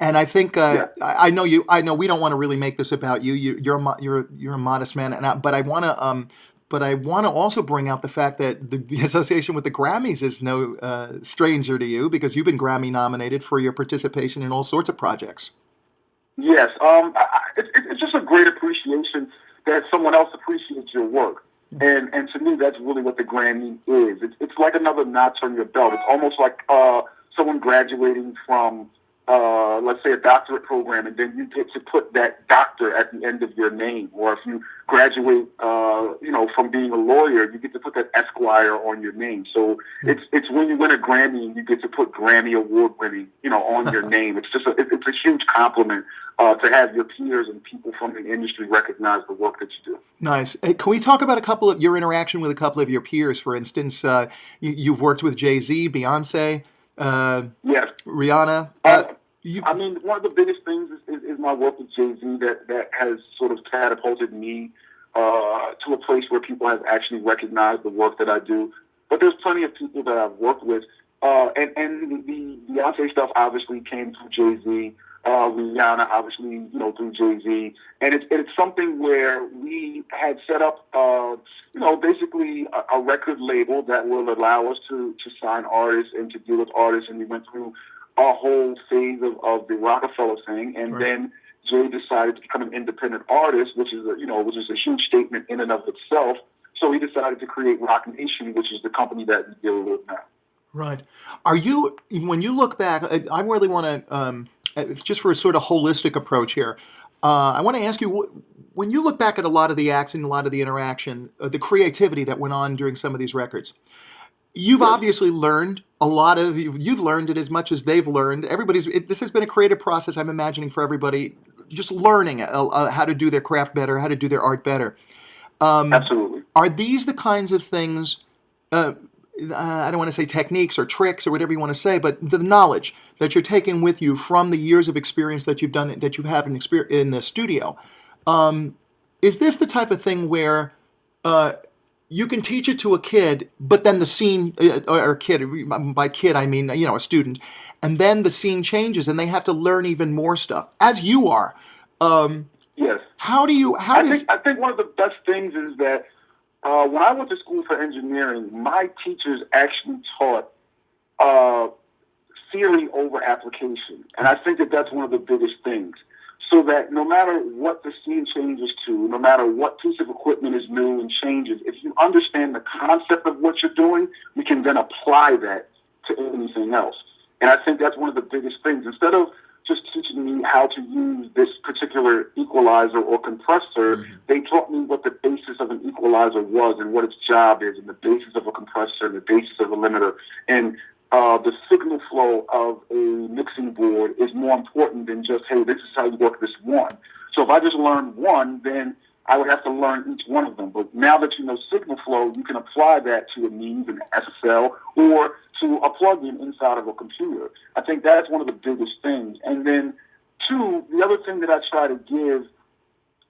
And I think I know we don't want to really make this about you. You're a modest man, but I want to also bring out the fact that the association with the Grammys is no stranger to you, because you've been Grammy nominated for your participation in all sorts of projects. Yes, it's just a great appreciation that someone else appreciates your work. And to me, that's really what the Grammy is. It's like another notch on your belt. It's almost like someone graduating from, let's say, a doctorate program, and then you get to put that doctor at the end of your name. Or if you graduate, from being a lawyer, you get to put that Esquire on your name. So it's when you win a Grammy and you get to put Grammy Award winning, on your name. It's just it's a huge compliment to have your peers and people from the industry recognize the work that you do. Nice. Hey, can we talk about your interaction with a couple of your peers? For instance, you've worked with Jay-Z, Beyonce, yes, Rihanna. One of the biggest things is my work with Jay-Z that has sort of catapulted me to a place where people have actually recognized the work that I do. But there's plenty of people that I've worked with, and the Beyonce stuff obviously came through Jay-Z. Rihanna, obviously, through Jay-Z. And it's something where we had set up, basically a record label that will allow us to sign artists and to deal with artists. And we went through a whole phase of the Rockefeller thing, and then Jay decided to become an independent artist, which is a huge statement in and of itself. So he decided to create Rock Nation, which is the company that we deal with now. Right. When you look back, I really want to, just for a sort of holistic approach here, I want to ask you, when you look back at a lot of the acts and a lot of the interaction, the creativity that went on during some of these records, you've obviously learned you've learned it as much as they've learned. This has been a creative process, I'm imagining, for everybody, just learning how to do their craft better, how to do their art better. Absolutely. Are these the kinds of things, I don't want to say techniques or tricks or whatever you want to say, but the knowledge that you're taking with you from the years of experience that you've done, that you have in the studio, is this the type of thing where you can teach it to a kid, but then the scene, or kid, by kid I mean, a student, and then the scene changes and they have to learn even more stuff, as you are. Yes. I think one of the best things is that when I went to school for engineering, my teachers actually taught theory over application. And I think that that's one of the biggest things. So that no matter what the scene changes to, no matter what piece of equipment is new and changes, if you understand the concept of what you're doing, you can then apply that to anything else. And I think that's one of the biggest things. Instead of just teaching me how to use this particular equalizer or compressor, they taught me what the basis of an equalizer was and what its job is, and the basis of a compressor, the basis of a limiter. And the signal flow of a mixing board is more important than just, hey, this is how you work this one. So if I just learned one, then I would have to learn each one of them. But now that you know signal flow, you can apply that to a means, an SSL, or to a plug-in inside of a computer. I think that's one of the biggest things. And then, two, the other thing that I try to give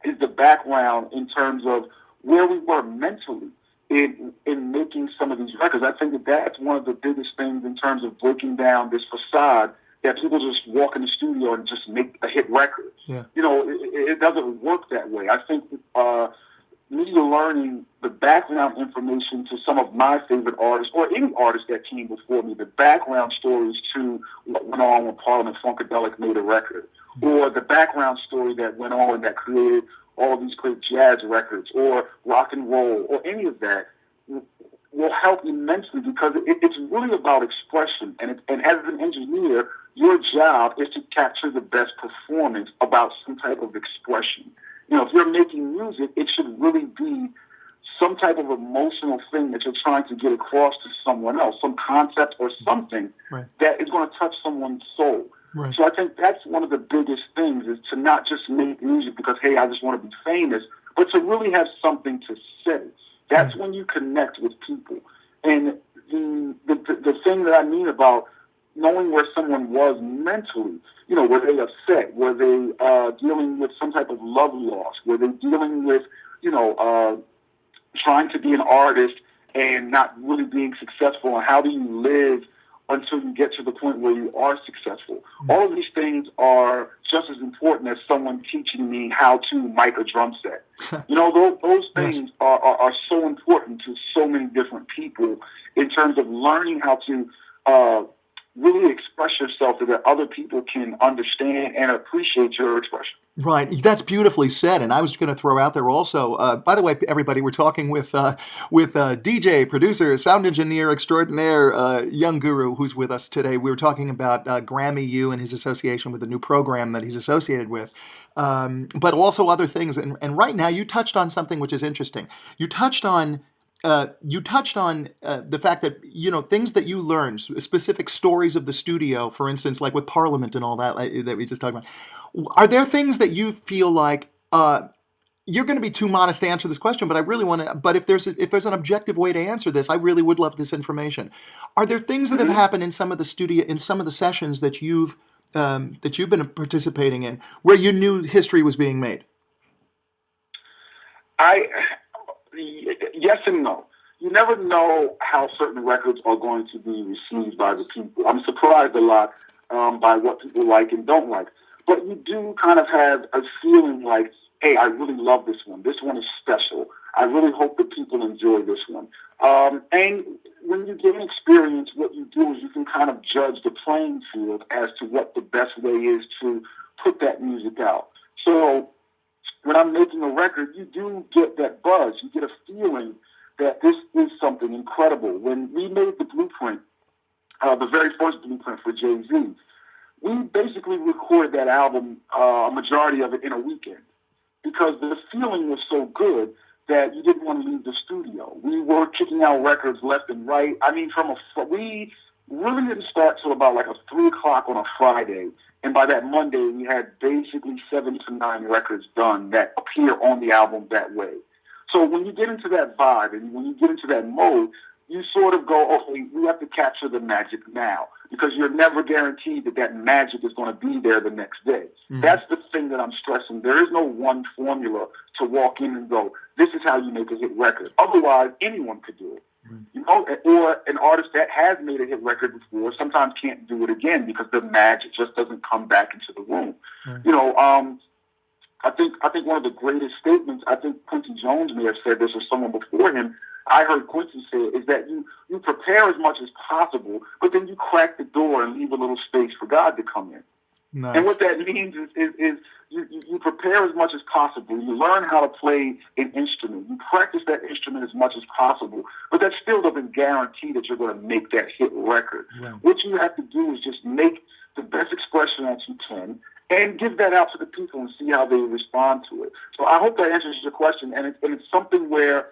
is the background in terms of where we were mentally in making some of these records. I think that that's one of the biggest things in terms of breaking down this facade that people just walk in the studio and just make a hit record. Yeah. It doesn't work that way. I think me learning the background information to some of my favorite artists, or any artist that came before me, the background stories to what went on when Parliament Funkadelic made a record, or the background story that went on that created all of these great jazz records, or rock and roll, or any of that, will help immensely, because it's really about expression. And as an engineer, your job is to capture the best performance about some type of expression. If you're making music, it should really be some type of emotional thing that you're trying to get across to someone else, some concept or something that is going to touch someone's soul. Right. So I think that's one of the biggest things, is to not just make music because, hey, I just want to be famous, but to really have something to say. That's when you connect with people. And the thing that I mean about knowing where someone was mentally, were they upset? Were they dealing with some type of love loss? Were they dealing with, trying to be an artist and not really being successful? And how do you live until you get to the point where you are successful? All of these things are just as important as someone teaching me how to mic a drum set. Those things are so important to so many different people in terms of learning how to really express yourself so that other people can understand and appreciate your expression. Right. That's beautifully said. And I was going to throw out there also, by the way, everybody, we're talking with DJ, producer, sound engineer extraordinaire, Young Guru, who's with us today. We were talking about Grammy U and his association with the new program that he's associated with, but also other things. And right now you touched on something which is interesting. You touched on the fact that, things that you learned, specific stories of the studio, for instance, like with Parliament and all that that we just talked about. Are there things that you feel like you're going to be too modest to answer this question, but I really want to? But if there's an objective way to answer this, I really would love this information. Are there things that have happened in some of the sessions that you've been participating in where you knew history was being made? Yes and no. You never know how certain records are going to be received by the people. I'm surprised a lot by what people like and don't like. But you do kind of have a feeling like, hey, I really love this one. This one is special. I really hope that people enjoy this one. And when you gain experience, what you do is you can kind of judge the playing field as to what the best way is to put that music out. So when I'm making a record, you do get that buzz. You get a feeling that this is something incredible. When we made the blueprint, the very first blueprint for Jay-Z, we basically recorded that album, a majority of it, in a weekend, because the feeling was so good that you didn't want to leave the studio. We were kicking out records left and right. I mean, we really didn't start till about like 3 o'clock on a Friday, and by that Monday, we had basically 7 to 9 records done that appear on the album that way. So when you get into that vibe and when you get into that mode, you sort of go, okay, we have to capture the magic now, because you're never guaranteed that that magic is going to be there the next day. Mm-hmm. That's the thing that I'm stressing. There is no one formula to walk in and go, this is how you make a hit record. Otherwise, anyone could do it. Mm-hmm. You know, or an artist that has made a hit record before sometimes can't do it again because the magic just doesn't come back into the room. Mm-hmm. You know, I think one of the greatest statements, I think Quincy Jones may have said this or someone before him, I heard Quincy say, is that you prepare as much as possible, but then you crack the door and leave a little space for God to come in. Nice. And what that means is you prepare as much as possible. You learn how to play an instrument. You practice that instrument as much as possible, but that still doesn't guarantee that you're going to make that hit record. Right. What you have to do is just make the best expression that you can and give that out to the people and see how they respond to it. So I hope that answers your question, and it's something where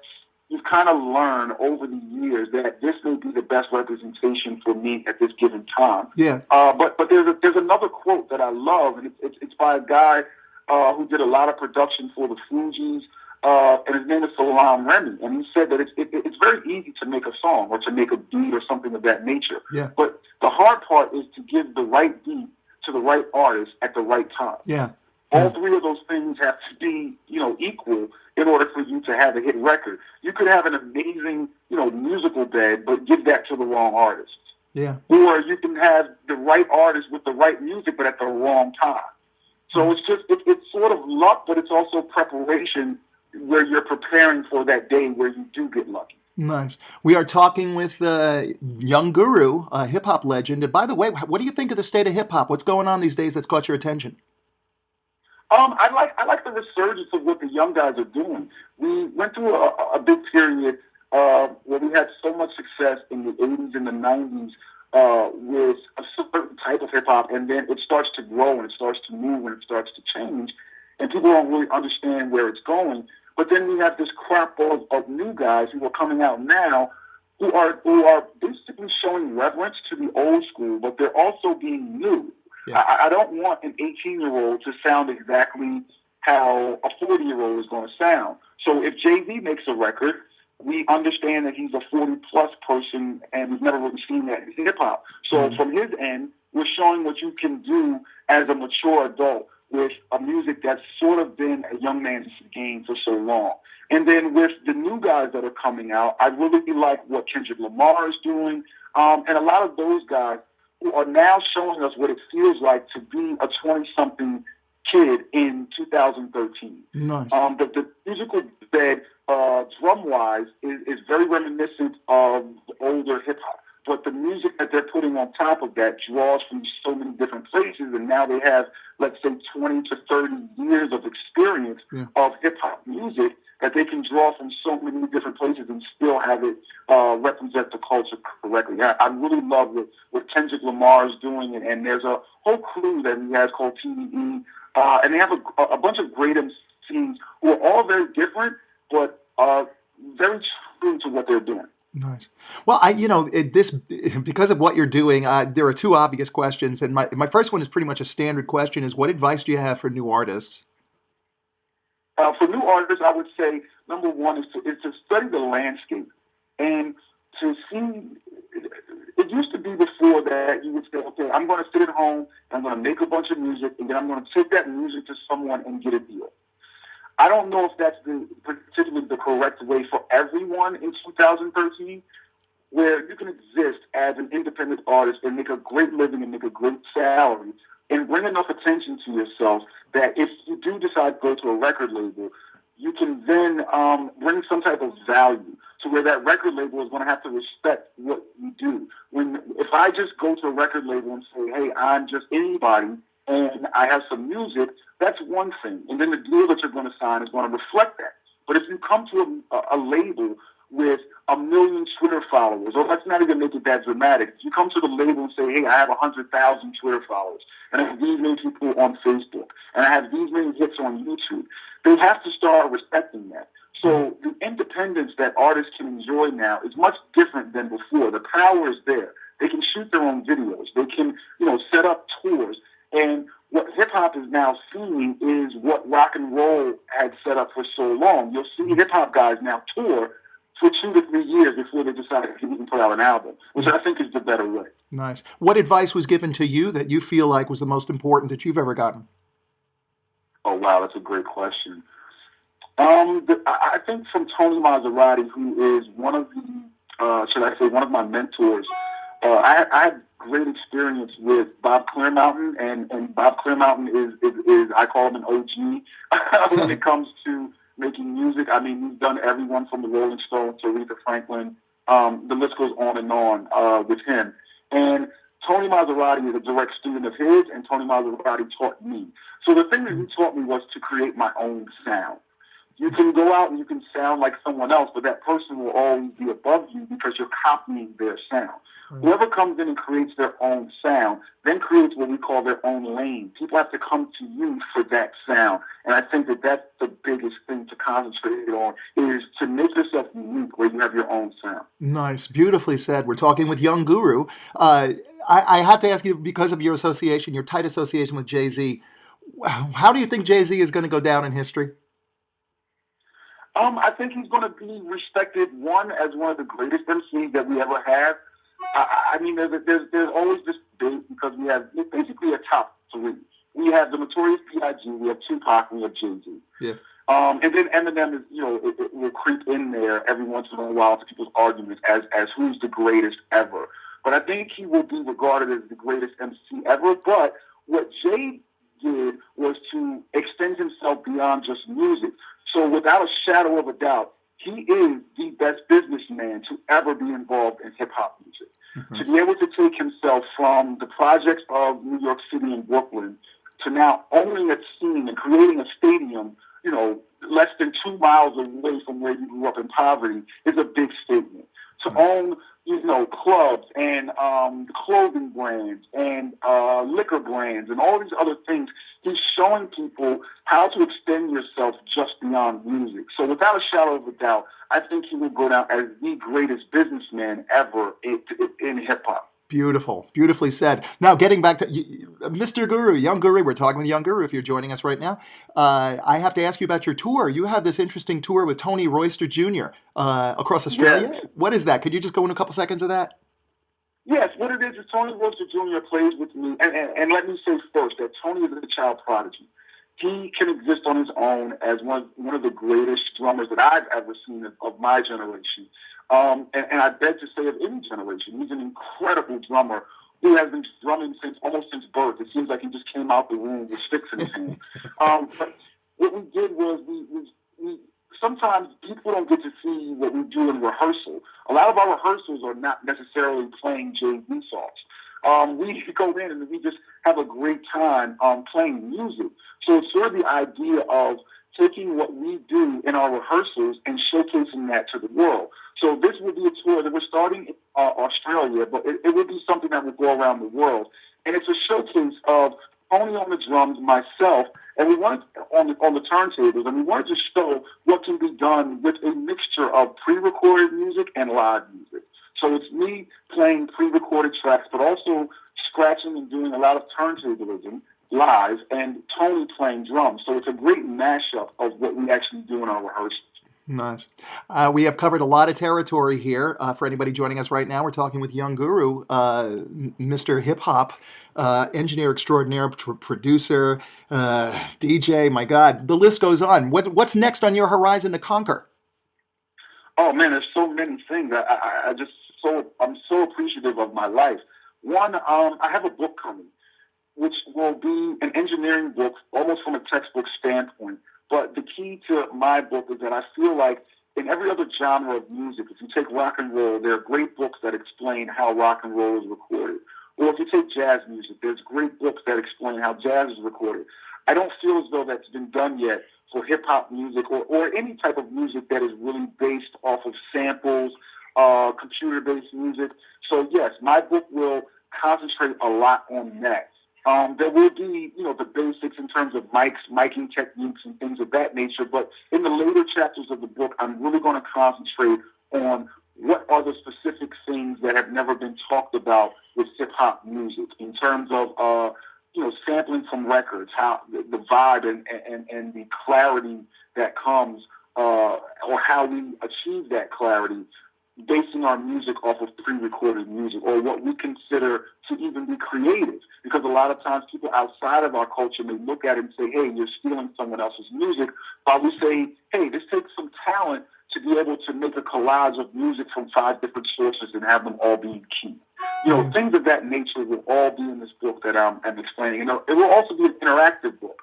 you've kind of learned over the years that this may be the best representation for me at this given time. Yeah. But there's another quote that I love, and it's by a guy who did a lot of production for the Fugees, and his name is Salaam Remi, and he said that it's very easy to make a song or to make a beat or something of that nature. Yeah. But the hard part is to give the right beat to the right artist at the right time. Yeah. All three of those things have to be, equal in order for you to have a hit record. You could have an amazing, musical bed, but give that to the wrong artist. Yeah. Or you can have the right artist with the right music, but at the wrong time. So it's sort of luck, but it's also preparation where you're preparing for that day where you do get lucky. Nice. We are talking with Young Guru, a hip-hop legend. And by the way, what do you think of the state of hip-hop? What's going on these days that's caught your attention? I like the resurgence of what the young guys are doing. We went through a big period where we had so much success in the 80s and the 90s with a certain type of hip-hop, and then it starts to grow and it starts to move and it starts to change, and people don't really understand where it's going. But then we have this crop of new guys who are coming out now who are basically showing reverence to the old school, but they're also being new. Yeah. I don't want an 18-year-old to sound exactly how a 40-year-old is going to sound. So if Jay-Z makes a record, we understand that he's a 40-plus person and we've never really seen that in hip-hop. So from his end, we're showing what you can do as a mature adult with a music that's sort of been a young man's game for so long. And then with the new guys that are coming out, I really like what Kendrick Lamar is doing, and a lot of those guys who are now showing us what it feels like to be a 20-something kid in 2013. Nice. The musical bed, drum-wise, is very reminiscent of older hip-hop. But the music that they're putting on top of that draws from so many different places, and now they have, let's say, 20 to 30 years of experience of hip-hop music that they can draw from so many different places and still have it represent the culture correctly. I really love what Kendrick Lamar is doing, and there's a whole crew that he has called TDE, and they have a bunch of great MCs who are all very different, but very true to what they're doing. Nice. Well, because of what you're doing, there are two obvious questions, and my first one is pretty much a standard question: is what advice do you have for new artists? For new artists, I would say number one is to study the landscape and to see. It used to be before that you would say, okay, I'm going to sit at home and I'm going to make a bunch of music, and then I'm going to take that music to someone and get a deal. I don't know if that's particularly the correct way for everyone in 2013, where you can exist as an independent artist and make a great living and make a great salary and bring enough attention to yourself that if you do decide to go to a record label, you can then bring some have to respect what you do. If I just go to a record label and say, hey, I'm just anybody and I have some music, that's one thing. And then the deal that you're going to sign is going to reflect that. But if you come to a label with 1 million Twitter followers, or let's not even make it that dramatic. If you come to the label and say, hey, I have 100,000 Twitter followers, and I have these many people on Facebook, and I have these many hits on YouTube, they have to start respecting that. So the independence that artists can enjoy now is much different than before. The power is there. They can shoot their own videos. They can, set up tours. And what hip-hop is now seeing is what rock and roll had set up for so long. You'll see hip-hop guys now tour for 2 to 3 years before they decide to even put out an album, which I think is the better way. Nice. What advice was given to you that you feel like was the most important that you've ever gotten? Oh, wow, that's a great question. I think from Tony Maserati, who is one of one of my mentors. I had great experience with Bob Clearmountain, and Bob Clearmountain is I call him an OG when it comes to making music. I mean, he's done everyone from the Rolling Stones to Aretha Franklin. The list goes on and on with him. And Tony Maserati is a direct student of his, and Tony Maserati taught me. So the thing that he taught me was to create my own sound. You can go out and you can sound like someone else, but that person will always be above you because you're copying their sound. Whoever comes in and creates their own sound then creates what we call their own lane. People have to come to you for that sound. And I think that that's the biggest thing to concentrate on, is to make yourself unique where you have your own sound. Nice. Beautifully said. We're talking with Young Guru. I have to ask you, because of your association, your tight association with Jay-Z, how do you think Jay-Z is going to go down in history? I think he's going to be respected, as one of the greatest MCs that we ever had. I mean, there's always this debate because we have basically a top three. We have the Notorious B.I.G., we have Tupac, and we have Jay-Z. Yeah. And then Eminem is, it will creep in there every once in a while to people's arguments as who's the greatest ever. But I think he will be regarded as the greatest MC ever. But what Jay did was to extend himself beyond just music. So without a shadow of a doubt, he is the best businessman to ever be involved in hip-hop music. Mm-hmm. To be able to take himself from the projects of New York City and Brooklyn to now owning a scene and creating a stadium, less than 2 miles away from where you grew up in poverty is a big statement. To own, clubs and clothing brands and liquor brands and all these other things, he's showing people how to extend yourself just beyond music. So without a shadow of a doubt, I think he will go down as the greatest businessman ever in hip-hop. Beautiful. Beautifully said. Now, getting back to Mr. Guru, Young Guru, we're talking with Young Guru if you're joining us right now. I have to ask you about your tour. You have this interesting tour with Tony Royster Jr. Across Australia. Yes. What is that? Could you just go in a couple seconds of that? Yes, what it is Tony Royster Jr. plays with me. And let me say first that Tony is a child prodigy. He can exist on his own as one of the greatest drummers that I've ever seen of my generation. And I beg to say of any generation. He's an incredible drummer who has been drumming almost since birth. It seems like he just came out the womb with sticks in his hand. But what we did was we sometimes people don't get to see what we do in rehearsal. A lot of our rehearsals are not necessarily playing Jay-Z songs. We go in and we just have a great time playing music. So it's sort of the idea of taking what we do in our rehearsals and showcasing that to the world. So this will be a tour that we're starting in Australia, but it will be something that will go around the world. And it's a showcase of Tony on the drums, myself, and we wanted on the turntables, and we wanted to show what can be done with a mixture of pre-recorded music and live music. So it's me playing pre-recorded tracks, but also scratching and doing a lot of turntablism live, and Tony playing drums. So it's a great mashup of what we actually do in our rehearsals. Nice. We have covered a lot of territory here. For anybody joining us right now, we're talking with Young Guru, Mr. Hip Hop, engineer extraordinaire, producer, DJ. My God, the list goes on. What's next on your horizon to conquer? Oh man, there's so many things. I'm so appreciative of my life. One, I have a book coming, which will be an engineering book, almost from a textbook standpoint. But the key to my book is that I feel like in every other genre of music, if you take rock and roll, there are great books that explain how rock and roll is recorded. Or if you take jazz music, there's great books that explain how jazz is recorded. I don't feel as though that's been done yet for hip-hop music or any type of music that is really based off of samples, computer-based music. So, yes, my book will concentrate a lot on that. There will be, the basics in terms of miking techniques and things of that nature, but in the later chapters of the book, I'm really going to concentrate on what are the specific things that have never been talked about with hip-hop music in terms of, sampling from records, how the vibe and the clarity that comes, or how we achieve that clarity, basing our music off of pre-recorded music, or what we consider to even be creative. Because a lot of times people outside of our culture may look at it and say, hey, you're stealing someone else's music, while we say, hey, this takes some talent to be able to make a collage of music from 5 different sources and have them all be key. Things of that nature will all be in this book that I'm explaining. And it will also be an interactive book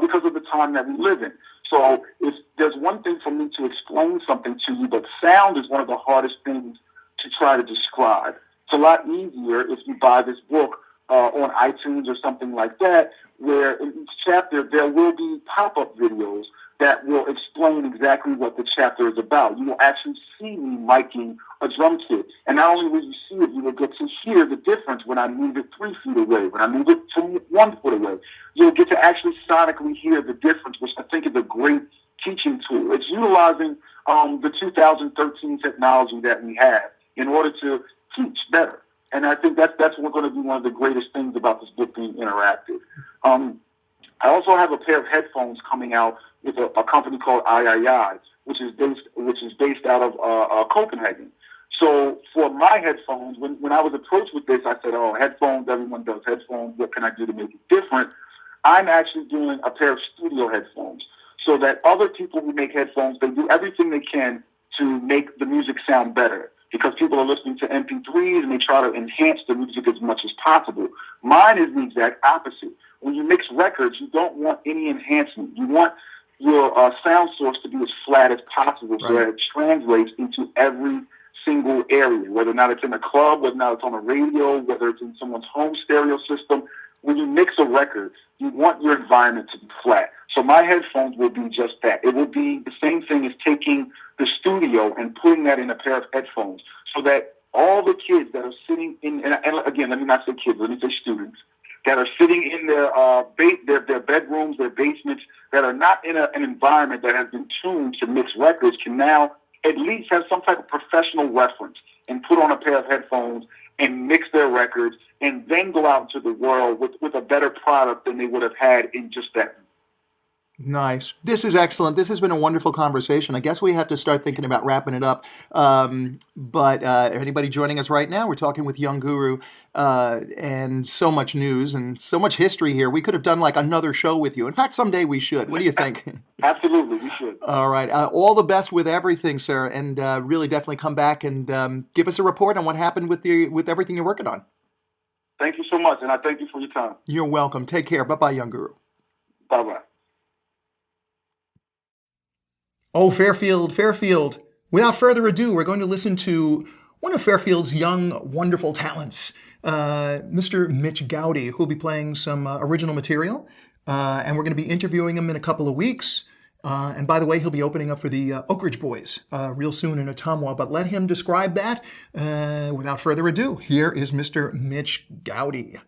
because of the time that we live in. So if there's one thing for me to explain something to you, but sound is one of the hardest things to try to describe. It's a lot easier if you buy this book on iTunes or something like that, where in each chapter there will be pop-up videos that will explain exactly what the chapter is about. You will actually see me miking a drum kit. And not only will you see it, you will get to hear the difference when I move it 3 feet away, when I move it from 1 foot away. You'll get to actually sonically hear the difference, which I think is a great teaching tool. It's utilizing the 2013 technology that we have in order to teach better. And I think that's going to be one of the greatest things about this book being interactive. I also have a pair of headphones coming out with a company called III, which is based out of Copenhagen. So for my headphones, when I was approached with this, I said, oh, headphones, everyone does headphones. What can I do to make it different? I'm actually doing a pair of studio headphones so that other people who make headphones, they do everything they can to make the music sound better, because people are listening to MP3s and they try to enhance the music as much as possible. Mine is the exact opposite. When you mix records, you don't want any enhancement. You want your sound source to be as flat as possible, so that it translates into every single area, whether or not it's in a club, whether or not it's on a radio, whether it's in someone's home stereo system. When you mix a record, you want your environment to be flat. So my headphones will be just that. It will be the same thing as taking the studio and putting that in a pair of headphones, so that all the kids that are sitting in, and again, let me not say kids, let me say students, that are sitting in their bedrooms, their basements, that are not in an environment that has been tuned to mix records, can now at least have some type of professional reference and put on a pair of headphones and mix their records, and then go out into the world with a better product than they would have had in just that. Nice. This is excellent. This has been a wonderful conversation. I guess we have to start thinking about wrapping it up. But anybody joining us right now, we're talking with Young Guru, and so much news and so much history here. We could have done like another show with you. In fact, someday we should. What do you think? Absolutely, we should. All right. All the best with everything, sir. And really definitely come back and give us a report on what happened with everything you're working on. Thank you so much, and I thank you for your time. You're welcome. Take care. Bye-bye, Young Guru. Bye-bye. Oh, Fairfield. Without further ado, we're going to listen to one of Fairfield's young, wonderful talents, Mr. Mitch Goudy, who will be playing some original material. And we're going to be interviewing him in a couple of weeks. And by the way, he'll be opening up for the Oak Ridge Boys real soon in Ottumwa. But let him describe that without further ado. Here is Mr. Mitch Goudy.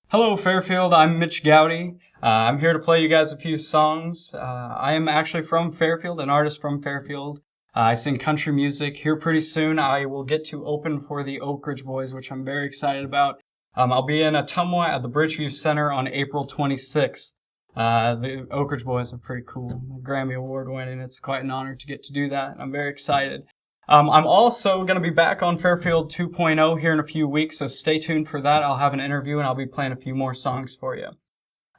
Hello, Fairfield. I'm Mitch Goudy. I'm here to play you guys a few songs. I am actually from Fairfield, an artist from Fairfield. I sing country music. Here pretty soon, I will get to open for the Oak Ridge Boys, which I'm very excited about. I'll be in Ottumwa at the Bridgeview Center on April 26th. The Oak Ridge Boys are pretty cool. Grammy Award winning. It's quite an honor to get to do that. I'm very excited. I'm also going to be back on Fairfield 2.0 here in a few weeks, so stay tuned for that. I'll have an interview and I'll be playing a few more songs for you.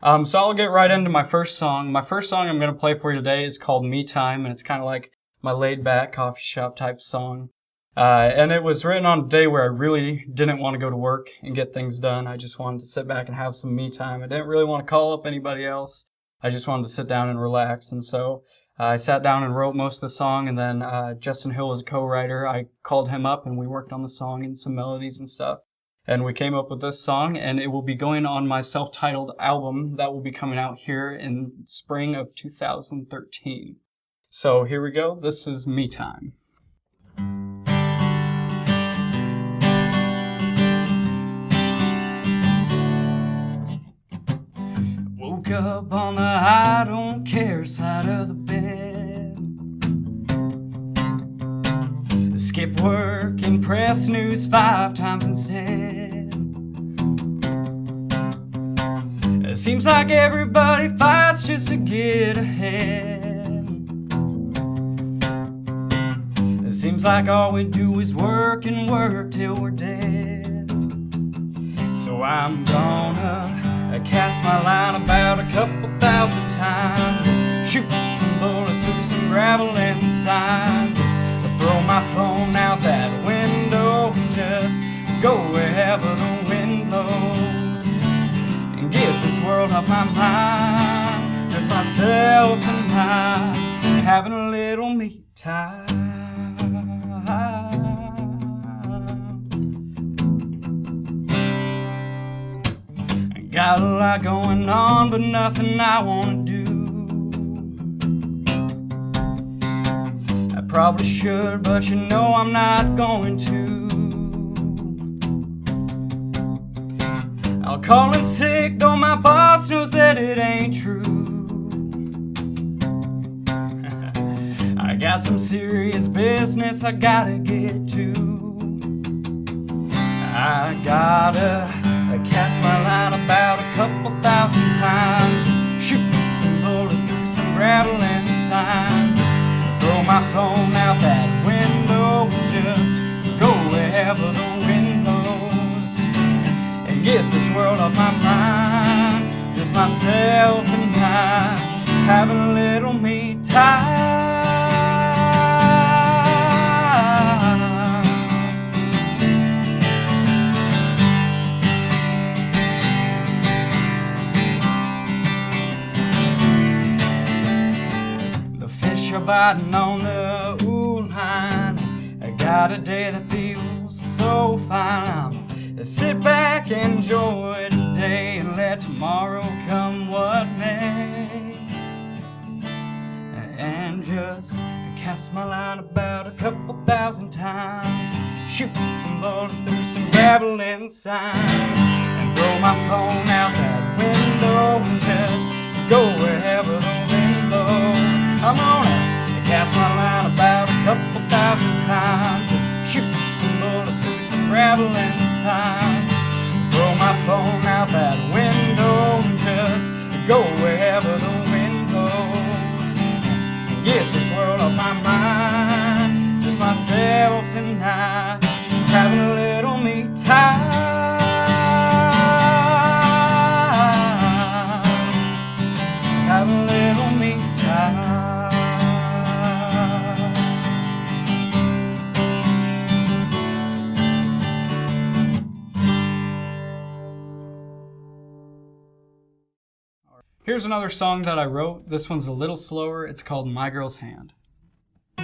So I'll get right into my first song. My first song I'm going to play for you today is called Me Time, and it's kind of like my laid-back coffee shop type song. And it was written on a day where I really didn't want to go to work and get things done. I just wanted to sit back and have some me time. I didn't really want to call up anybody else. I just wanted to sit down and relax. And so I sat down and wrote most of the song, and then Justin Hill was a co-writer. I called him up, and we worked on the song and some melodies and stuff. And we came up with this song, and it will be going on my self-titled album that will be coming out here in spring of 2013. So here we go. This is Me Time. Woke up on the I don't care side of the bed. Skip work and press news 5 times instead. It seems like everybody fights just to get ahead. It seems like all we do is work and work till we're dead. So I'm gonna cast my line about a couple thousand times, shoot some bullets through some gravel and signs, throw my phone out that window and just go wherever the wind blows, and get this world off my mind, just myself and I, having a little me time. Got a lot going on, but nothing I wanna do. I probably should, but you know I'm not going to. I'll call in sick, though my boss knows that it ain't true. I got some serious business I gotta get to. I gotta cast my line about a couple thousand times, shoot some bullets through some gravel and signs, throw my phone out that window and just go wherever the wind blows, and get this world off my mind, just myself and I, having a little me time. Biting on the ooh line, I got a day that feels so fine. I'm sit back and enjoy today and let tomorrow come what may, and just cast my line about a couple thousand times, shoot some bullets through some gravel and signs, and throw my phone out that window and just go wherever the wind blows. I'm gonna cast my line about a couple thousand times and shoot some bullets through some gravel and signs, throw my phone out that window and just go wherever the wind blows, and get this world off my mind, just myself and I, having a little me time. Having a little me time. Here's another song that I wrote. This one's a little slower. It's called My Girl's Hand. I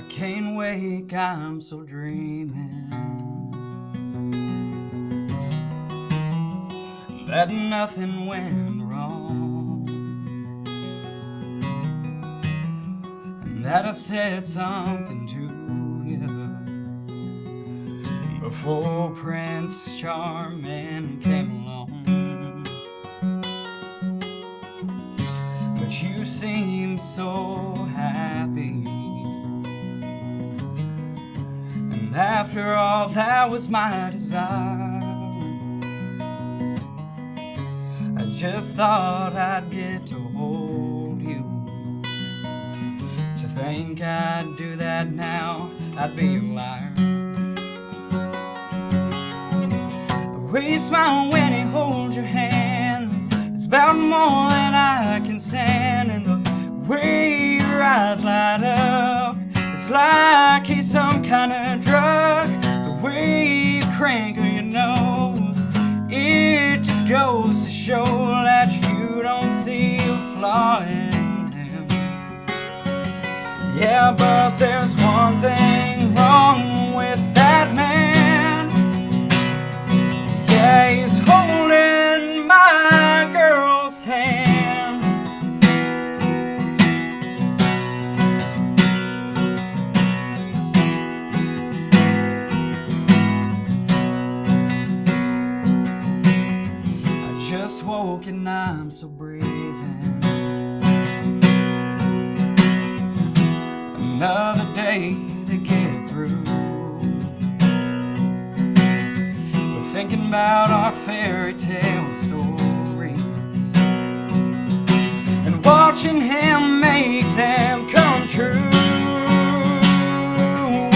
can't wake, I'm so dreaming that nothing went wrong, that I said something to you before Prince Charming came along. But you seem so happy, and after all that was my desire, I just thought I'd get to hold you. To think I'd do that now, I'd be a liar. The way you smile when he holds your hand, it's about more than I can stand. And the way your eyes light up, it's like he's some kind of drug. The way you crinkle your nose, it just goes to show that you don't see a flaw in him. Yeah, but there's one thing wrong with that man. Yeah, he's holding my girl's hand. I just woke and I'm still breathing. Another day to get through. We're thinking about our fairy tale stories and watching him make them come true.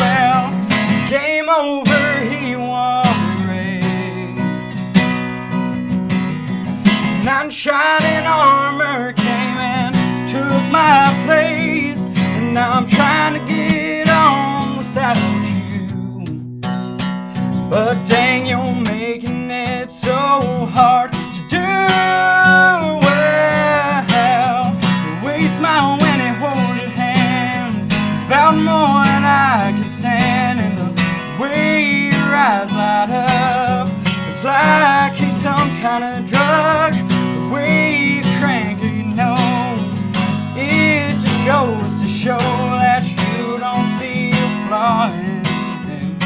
Well, game over, he won the race. Knight in shining armor came and took my place. Now I'm trying to get on without you, but dang, you're making it so hard to do. Well, the way you smile when you hold your hand is about more than I can stand, and the way your eyes light up, it's like he's some kind of drug. The way you crank your nose, it just goes to show that you don't see a flaw in him.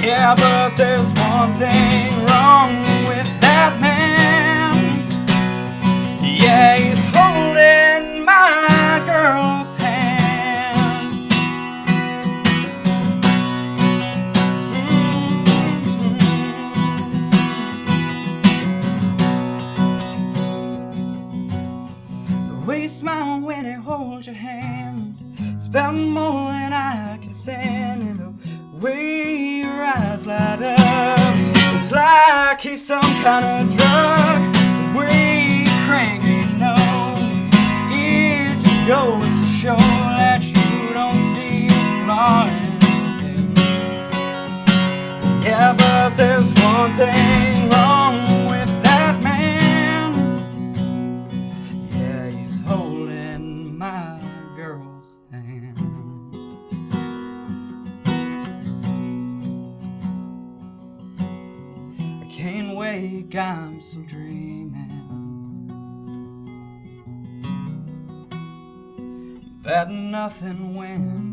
Yeah, but there's one thing wrong with that man. Yeah, he's holding my girl's hand. The way you smile when he holds your hand, it's about more than I can stand, and the way your eyes light up, it's like he's some kind of drug. The way you crank your nose, it just goes to show that you don't see a flaw in him. Yeah, but there's one thing wrong with that man. Yeah, he's holding my girl's hand. I can't wake, I'm still dreaming that nothing went